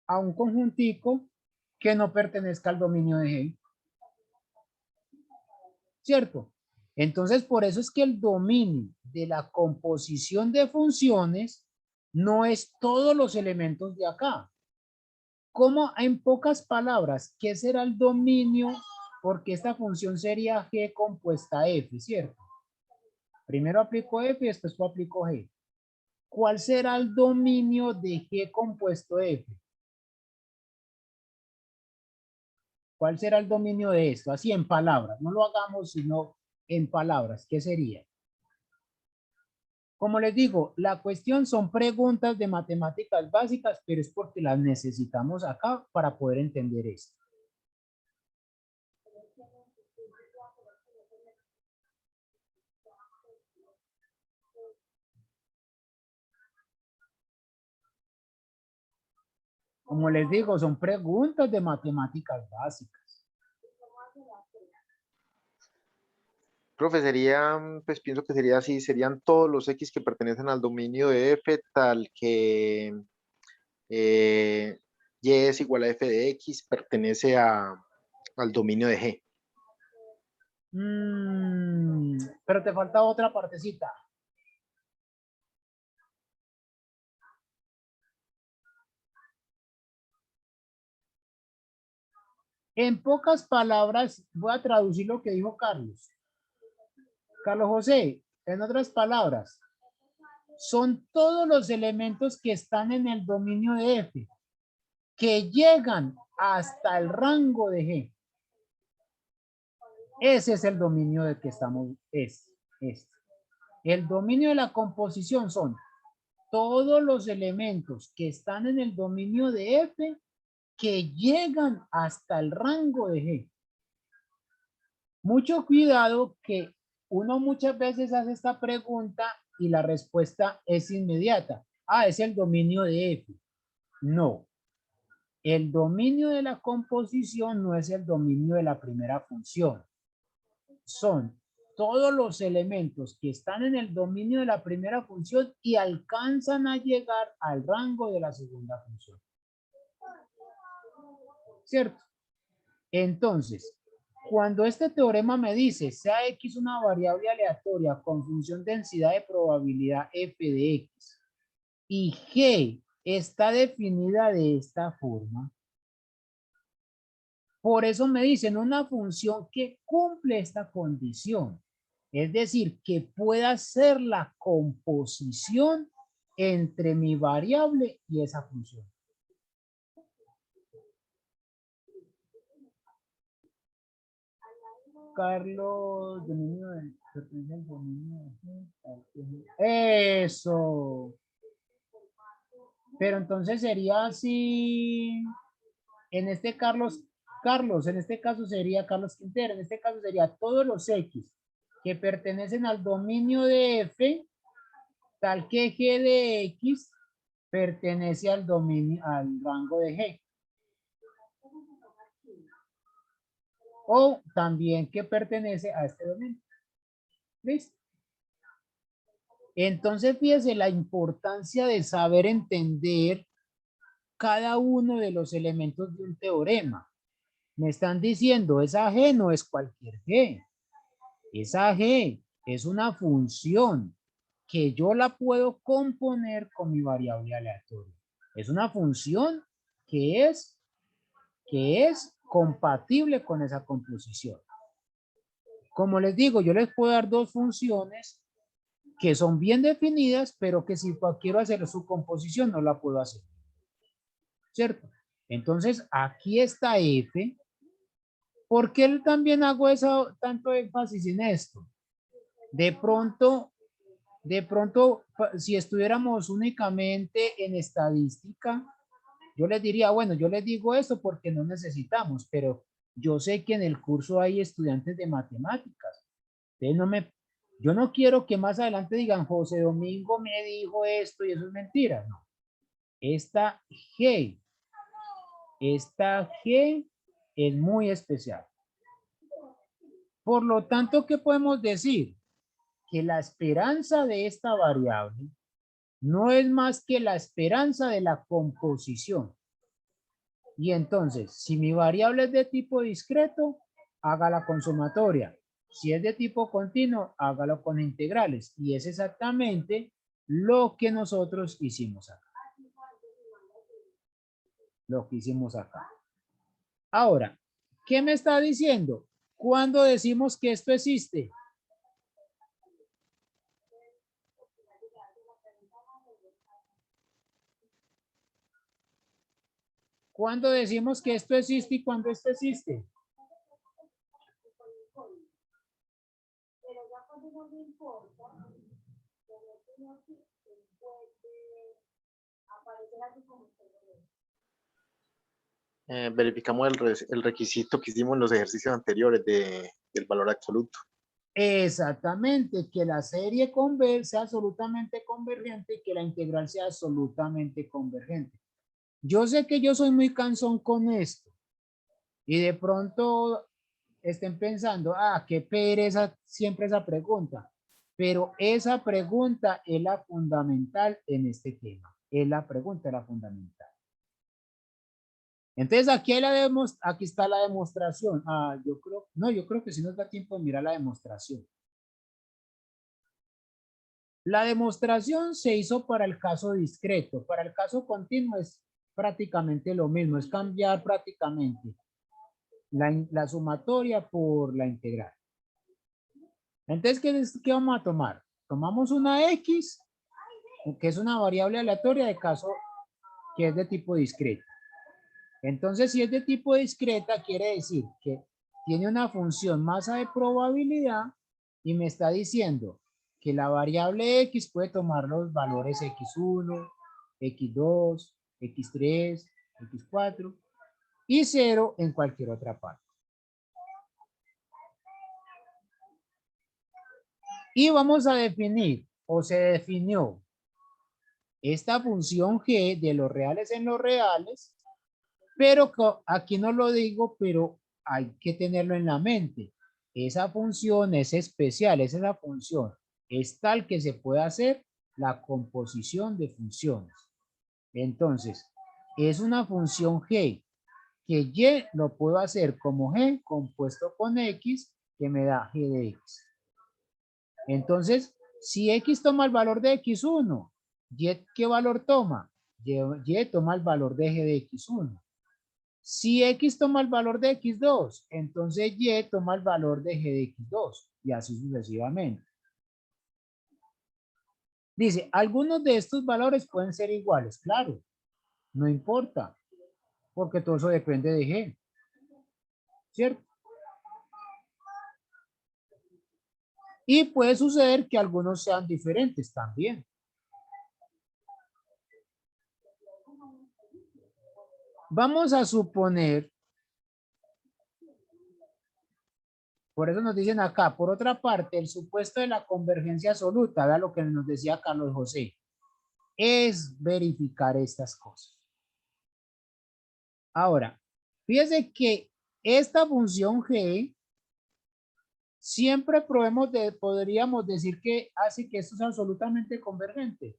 a un conjuntico que no pertenezca al dominio de G. ¿Cierto? Entonces, por eso es que el dominio de la composición de funciones no es todos los elementos de acá. ¿Cómo, en pocas palabras, qué será el dominio? Porque esta función sería G compuesta F, ¿cierto? Primero aplico F y después aplico G. ¿Cuál será el dominio de G compuesto F? ¿Cuál será el dominio de esto? Así en palabras. No lo hagamos sino en palabras. ¿Qué sería? Como les digo, la cuestión son preguntas de matemáticas básicas, pero es porque las necesitamos acá para poder entender esto. Como les digo, son preguntas de matemáticas básicas. Profe, pues pienso que sería así, serían todos los X que pertenecen al dominio de F, tal que Y es igual a f de x, pertenece al dominio de G. Pero te falta otra partecita. En pocas palabras, voy a traducir lo que dijo Carlos. Carlos José, en otras palabras, son todos los elementos que están en el dominio de F, que llegan hasta el rango de G. Ese es el dominio de que estamos, El dominio de la composición son todos los elementos que están en el dominio de F que llegan hasta el rango de G. Mucho cuidado que uno muchas veces hace esta pregunta y la respuesta es inmediata. Ah, es el dominio de F. No. El dominio de la composición no es el dominio de la primera función. Son todos los elementos que están en el dominio de la primera función y alcanzan a llegar al rango de la segunda función. ¿Cierto? Entonces, cuando este teorema me dice sea X una variable aleatoria con función densidad de probabilidad f de X y G está definida de esta forma, por eso me dicen una función que cumple esta condición. Es decir, que pueda ser la composición entre mi variable y esa función. Carlos, eso. Pero entonces sería así. En este Carlos, en este caso sería Carlos Quintero, en este caso sería todos los X que pertenecen al dominio de F, tal que G de X pertenece al dominio, al rango de G. O también que pertenece a este dominio. ¿Listo? Entonces, fíjese la importancia de saber entender cada uno de los elementos de un teorema. Me están diciendo, esa G no es cualquier G. Esa G es una función que yo la puedo componer con mi variable aleatoria. Es una función que es compatible con esa composición. Como les digo, yo les puedo dar dos funciones que son bien definidas, pero que si quiero hacer su composición no la puedo hacer. ¿Cierto? Entonces, aquí está F. ¿Por qué también hago tanto énfasis en esto? De pronto, si estuviéramos únicamente en estadística, yo les diría, bueno, yo les digo esto porque no necesitamos, pero yo sé que en el curso hay estudiantes de matemáticas. Entonces yo no quiero que más adelante digan, José Domingo me dijo esto y eso es mentira. No. Esta G es muy especial. Por lo tanto, ¿qué podemos decir? Que la esperanza de esta variable no es más que la esperanza de la composición. Y entonces, si mi variable es de tipo discreto, hágala con sumatoria. Si es de tipo continuo, hágalo con integrales. Y es exactamente lo que nosotros hicimos acá. Lo que hicimos acá. Ahora, ¿qué me está diciendo? ¿Cuándo decimos que esto existe? ¿Cuándo decimos que esto existe y cuándo esto existe? Verificamos el requisito que hicimos en los ejercicios anteriores del valor absoluto. Exactamente, que la serie sea absolutamente convergente y que la integral sea absolutamente convergente. Yo sé que yo soy muy cansón con esto y de pronto estén pensando, qué pereza siempre esa pregunta, pero esa pregunta es la fundamental en este tema, es la pregunta, la fundamental. Entonces aquí, aquí está la demostración. Yo creo que sí nos da tiempo de mirar la demostración. La demostración se hizo para el caso discreto. Para el caso continuo es prácticamente lo mismo. Es cambiar prácticamente la sumatoria por la integral. Entonces, ¿qué vamos a tomar? Tomamos una X, que es una variable aleatoria de caso que es de tipo discreto. Entonces, si es de tipo discreta, quiere decir que tiene una función masa de probabilidad y me está diciendo que la variable X puede tomar los valores X1, X2, X3, X4 y 0 en cualquier otra parte. Y vamos a definir, o se definió, esta función G de los reales en los reales, pero aquí no lo digo, pero hay que tenerlo en la mente. Esa función es especial, esa es la función. Es tal que se puede hacer la composición de funciones. Entonces, es una función G, que Y lo puedo hacer como G compuesto con X, que me da G de X. Entonces, si X toma el valor de X1, Y, ¿qué valor toma? Y toma el valor de G de X1. Si X toma el valor de X2, entonces Y toma el valor de G de X2 y así sucesivamente. Dice, algunos de estos valores pueden ser iguales. Claro, no importa, porque todo eso depende de G, ¿cierto? Y puede suceder que algunos sean diferentes también. Vamos a suponer, por eso nos dicen acá, por otra parte, el supuesto de la convergencia absoluta, vea lo que nos decía Carlos José, es verificar estas cosas. Ahora, fíjese que esta función G, siempre podríamos decir que hace que esto sea absolutamente convergente.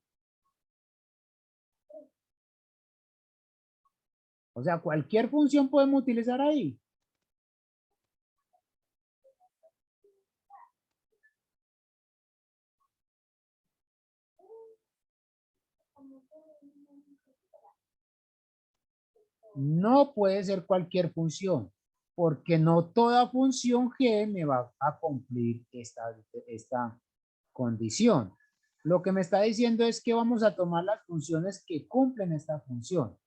O sea, cualquier función podemos utilizar ahí. No puede ser cualquier función, porque no toda función G me va a cumplir esta condición. Lo que me está diciendo es que vamos a tomar las funciones que cumplen esta función.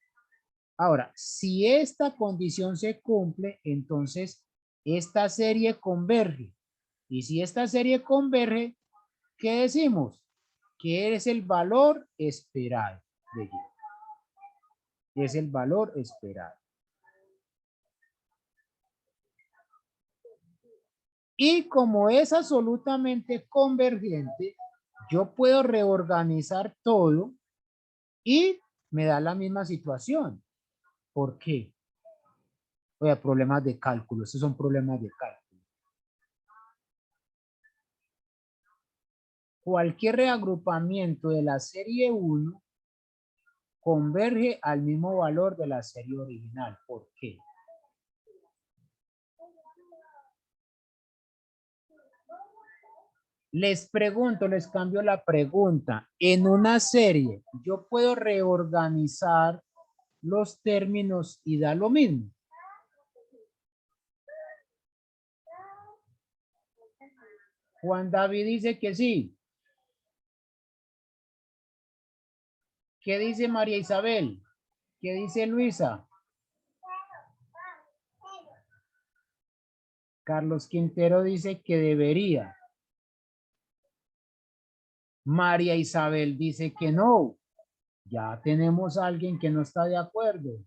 Ahora, si esta condición se cumple, entonces esta serie converge. Y si esta serie converge, ¿qué decimos? Que es el valor esperado de Y. Es el valor esperado. Y como es absolutamente convergente, yo puedo reorganizar todo y me da la misma situación. ¿Por qué? Oye, problemas de cálculo. Estos son problemas de cálculo. Cualquier reagrupamiento de la serie 1 converge al mismo valor de la serie original. ¿Por qué? Les pregunto, les cambio la pregunta. En una serie, ¿yo puedo reorganizar los términos y da lo mismo? Juan David dice que sí. ¿Qué dice María Isabel? ¿Qué dice Luisa? Carlos Quintero dice que debería. María Isabel dice que no. Ya tenemos a alguien que no está de acuerdo.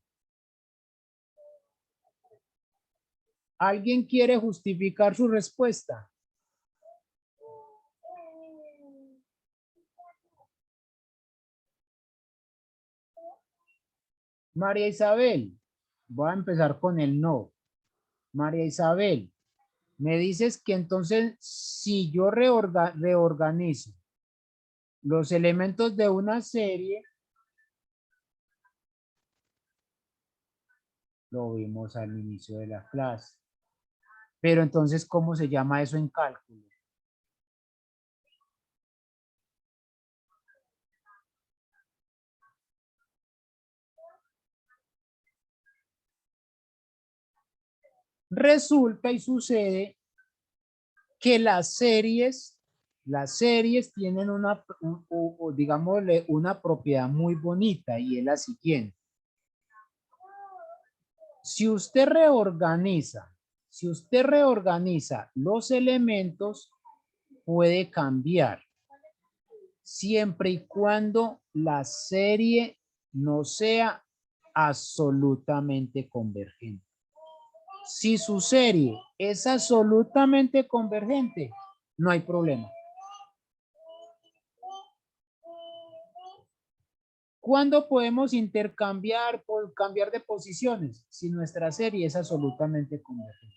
¿Alguien quiere justificar su respuesta? María Isabel, voy a empezar con el no. María Isabel, me dices que entonces si yo reorganizo los elementos de una serie, Lo vimos al inicio de la clase. Pero entonces, ¿cómo se llama eso en cálculo? Resulta y sucede que las series tienen digámosle, una propiedad muy bonita y es la siguiente. Si usted reorganiza los elementos, puede cambiar siempre y cuando la serie no sea absolutamente convergente. Si su serie es absolutamente convergente, no hay problema. ¿Cuándo podemos intercambiar por cambiar de posiciones? Si nuestra serie es absolutamente convergente.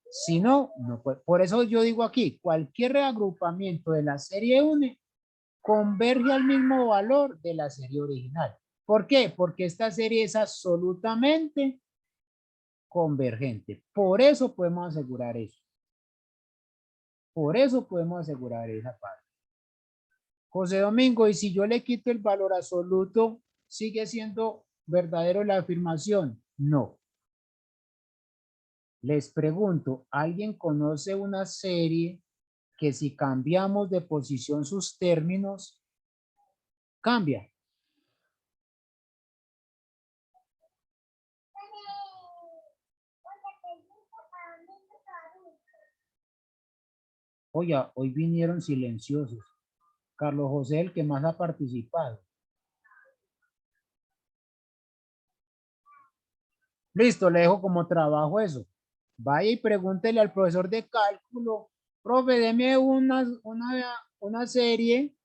Si no, no puede. Por eso yo digo aquí, cualquier reagrupamiento de la serie 1 converge al mismo valor de la serie original. ¿Por qué? Porque esta serie es absolutamente convergente. Por eso podemos asegurar eso. Por eso podemos asegurar esa parte. José Domingo, y si yo le quito el valor absoluto, ¿sigue siendo verdadero la afirmación? No. Les pregunto, ¿alguien conoce una serie que si cambiamos de posición sus términos, cambia? Oye, hoy vinieron silenciosos. Carlos José, el que más ha participado. Listo, le dejo como trabajo eso. Vaya y pregúntele al profesor de cálculo, profe, deme una serie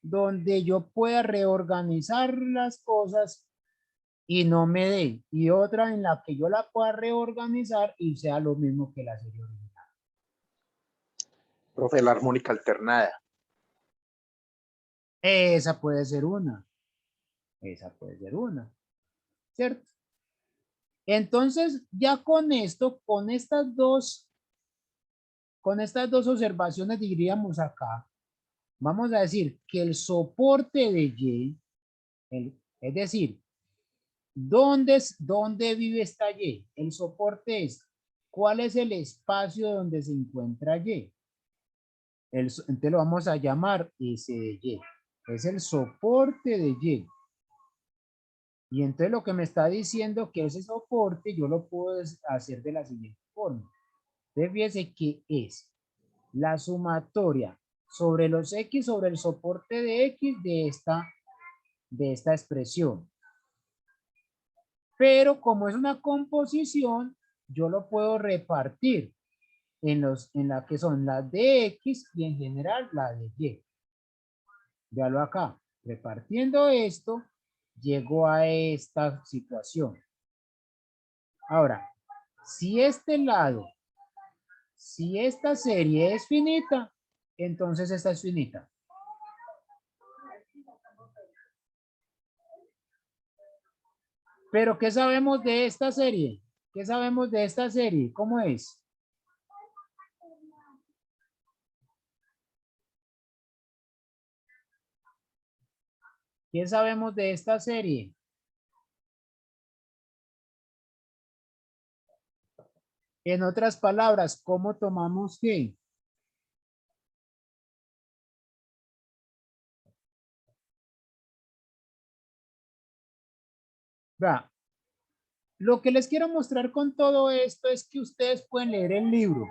donde yo pueda reorganizar las cosas y no me dé. Y otra en la que yo la pueda reorganizar y sea lo mismo que la serie original. Profe, la armónica alternada. Esa puede ser una. Esa puede ser una. ¿Cierto? Entonces, ya con esto, con estas dos observaciones diríamos acá, vamos a decir que el soporte de Y, es decir, ¿dónde vive esta Y? El soporte es, ¿cuál es el espacio donde se encuentra Y? Entonces lo vamos a llamar S de Y. Es el soporte de Y. Y entonces lo que me está diciendo que ese soporte yo lo puedo hacer de la siguiente forma. Entonces fíjese que es la sumatoria sobre los X sobre el soporte de X de esta expresión. Pero como es una composición, yo lo puedo repartir en la que son las de X y en general la de Y. Véalo acá. Repartiendo esto, llego a esta situación. Ahora, si esta serie es finita, entonces esta es finita. Pero ¿qué sabemos de esta serie? ¿Qué sabemos de esta serie? ¿Cómo es? ¿Qué sabemos de esta serie? En otras palabras, ¿cómo tomamos qué? Va. Lo que les quiero mostrar con todo esto es que ustedes pueden leer el libro.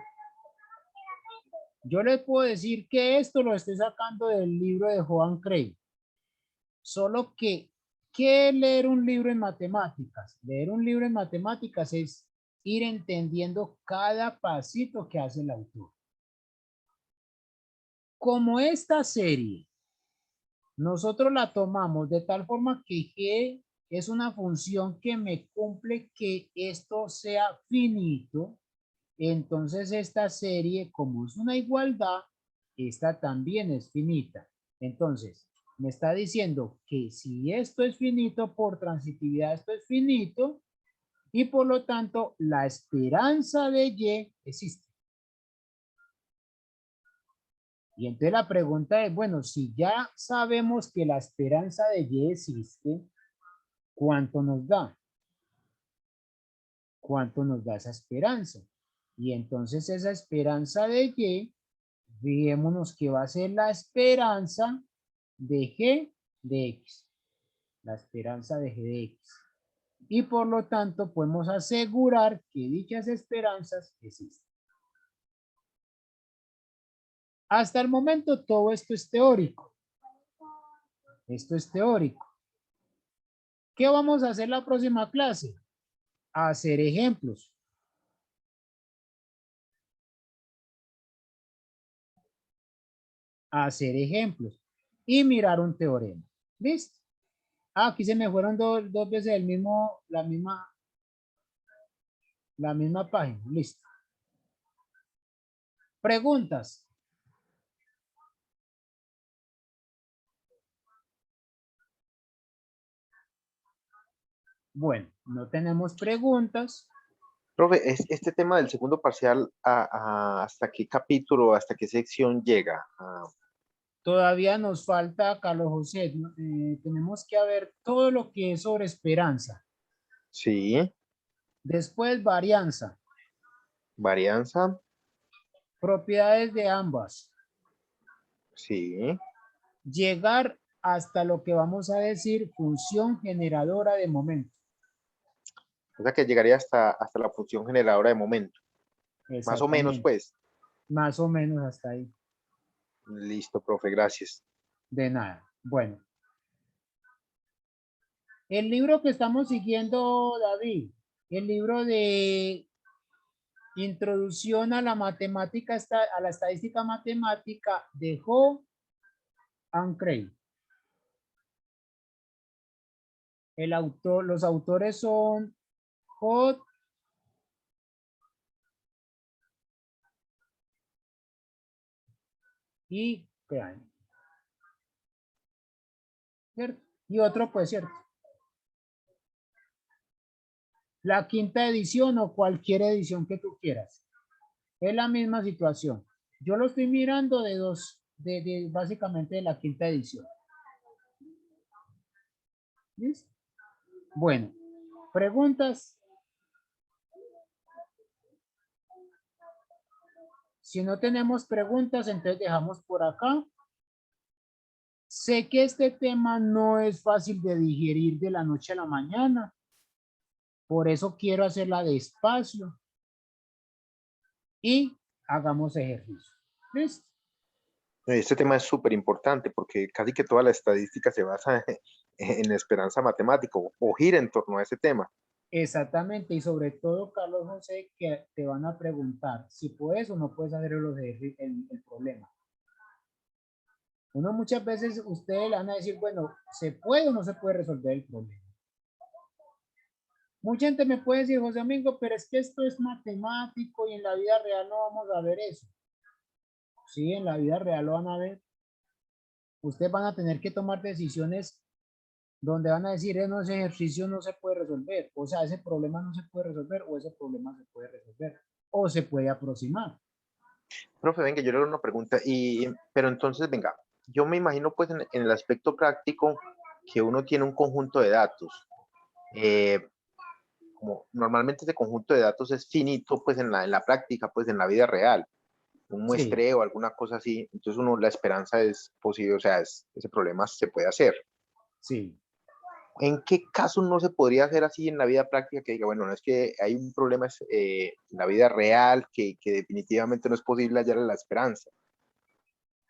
Yo les puedo decir que esto lo estoy sacando del libro de Joan Cray. Solo que, ¿qué es leer un libro en matemáticas? Leer un libro en matemáticas es ir entendiendo cada pasito que hace el autor. Como esta serie, nosotros la tomamos de tal forma que G es una función que me cumple que esto sea finito. Entonces esta serie, como es una igualdad, esta también es finita. Entonces, Me está diciendo que si esto es finito, por transitividad esto es finito, y por lo tanto la esperanza de Y existe. Y entonces la pregunta es, bueno, si ya sabemos que la esperanza de Y existe, ¿cuánto nos da? ¿Cuánto nos da esa esperanza? Y entonces esa esperanza de Y, fijémonos que va a ser la esperanza de G de X. La esperanza de G de X. Y por lo tanto podemos asegurar que dichas esperanzas existen. Hasta el momento todo esto es teórico. Esto es teórico. ¿Qué vamos a hacer la próxima clase? Hacer ejemplos. Hacer ejemplos. Y mirar un teorema. ¿Listo? Ah, aquí se me fueron dos veces el mismo, la misma página. Listo. Preguntas. Bueno, no tenemos preguntas. Profe, este tema del segundo parcial, ¿hasta qué capítulo, hasta qué sección llega? Todavía nos falta, Carlos José, ¿no? Tenemos que ver todo lo que es sobre esperanza. Sí, Después varianza, varianza, propiedades de ambas. sí. Llegar hasta lo que vamos a decir función generadora de momento. O sea que llegaría hasta la función generadora de momento. Más o menos, Exactamente. pues. Más o menos hasta ahí. Listo, profe, gracias. De nada. Bueno. El libro que estamos siguiendo, David, el libro de Introducción a la matemática, a la estadística matemática de Ho and Cray. El autor, los autores son Ho y Cray. ¿Cierto? Y otro, pues, cierto. La quinta edición o cualquier edición que tú quieras. Es la misma situación. Yo lo estoy mirando de básicamente de la quinta edición. ¿Listo? Bueno, preguntas. Si no tenemos preguntas, entonces dejamos por acá. Sé que este tema no es fácil de digerir de la noche a la mañana. Por eso quiero hacerla despacio. Y hagamos ejercicio. ¿Listo? Este tema es súper importante porque casi que toda la estadística se basa en la esperanza matemática o gira en torno a ese tema. Exactamente. Y sobre todo, Carlos José, que te van a preguntar si puedes o no puedes hacer el problema. Uno muchas veces ustedes le van a decir, bueno, ¿se puede o no se puede resolver el problema? Mucha gente me puede decir, José Domingo, pero es que esto es matemático y en la vida real no vamos a ver eso. Sí, en la vida real lo van a ver. Ustedes van a tener que tomar decisiones donde van a decir, no, ese ejercicio no se puede resolver. O sea, ese problema no se puede resolver o ese problema se puede resolver o se puede aproximar. Profe, venga, yo le hago una pregunta, pero entonces, venga, yo me imagino pues en el aspecto práctico que uno tiene un conjunto de datos. Como normalmente ese conjunto de datos es finito pues en la práctica, pues en la vida real, un Sí, muestreo, alguna cosa así, entonces la esperanza es posible, o sea, ese problema se puede hacer. sí. ¿En qué caso no se podría hacer así en la vida práctica que diga, bueno, no es que hay un problema en la vida real que definitivamente no es posible hallar la esperanza?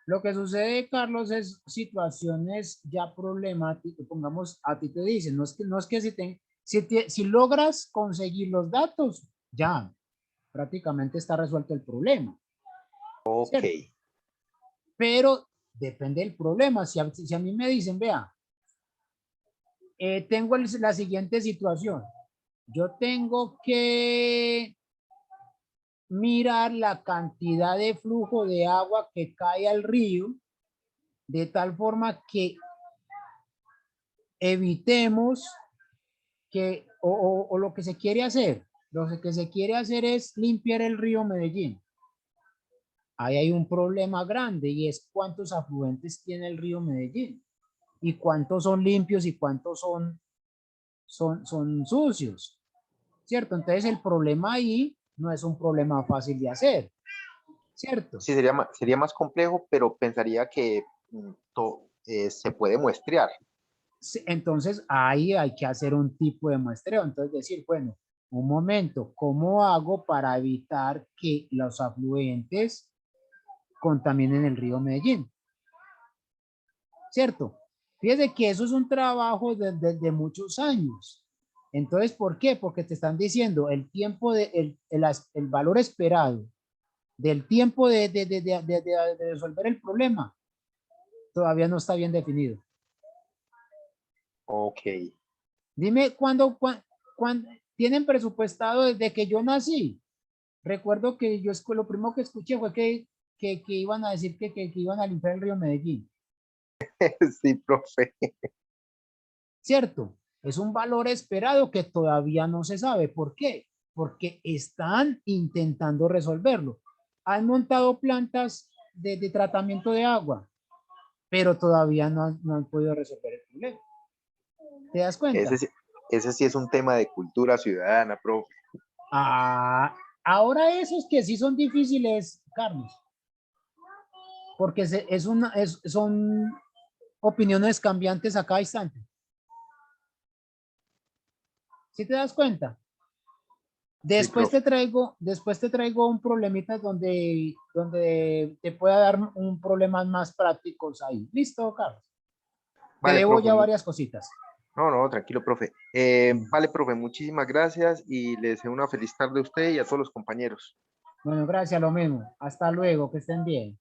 Lo que sucede, Carlos, es situaciones ya problemáticas. Pongamos, a ti te dicen, no es que si logras conseguir los datos, ya prácticamente está resuelto el problema, Ok, ¿cierto? Pero depende del problema. Si a mí me dicen, vea, tengo la siguiente situación. Yo tengo que mirar la cantidad de flujo de agua que cae al río de tal forma que evitemos que, o lo que se quiere hacer, lo que se quiere hacer es limpiar el río Medellín. Ahí hay un problema grande y es cuántos afluentes tiene el río Medellín y cuántos son limpios y cuántos son sucios, ¿cierto? Entonces el problema ahí no es un problema fácil de hacer, ¿cierto? Sí, sería más complejo, pero pensaría que se puede muestrear. Sí, entonces ahí hay que hacer un tipo de muestreo, entonces decir, bueno, un momento, ¿cómo hago para evitar que los afluentes contaminen el río Medellín? ¿Cierto? Fíjese que eso es un trabajo de muchos años. Entonces, ¿por qué? Porque te están diciendo el tiempo el valor esperado del tiempo de resolver el problema todavía no está bien definido. Ok. Dime cuándo tienen presupuestado desde que yo nací. Recuerdo que yo lo primero que escuché fue que iban a decir que iban a limpiar el río Medellín. Sí, profe. ¿Cierto? Es un valor esperado que todavía no se sabe. ¿Por qué? Porque están intentando resolverlo. Han montado plantas de tratamiento de agua, pero todavía no han podido resolver el problema. ¿Te das cuenta? Ese sí es un tema de cultura ciudadana, profe. Ah, ahora esos que sí son difíciles, Carlos, porque son opiniones cambiantes a cada instante. ¿Sí te das cuenta? Después profe. te traigo un problemita donde te pueda dar un problema más prácticos ahí. ¿Listo, Carlos? Te Vale, debo profe. ya varias cositas. No, tranquilo, profe. Vale, profe, muchísimas gracias y le deseo una feliz tarde a usted y a todos los compañeros. Bueno, gracias, lo mismo. Hasta luego, que estén bien.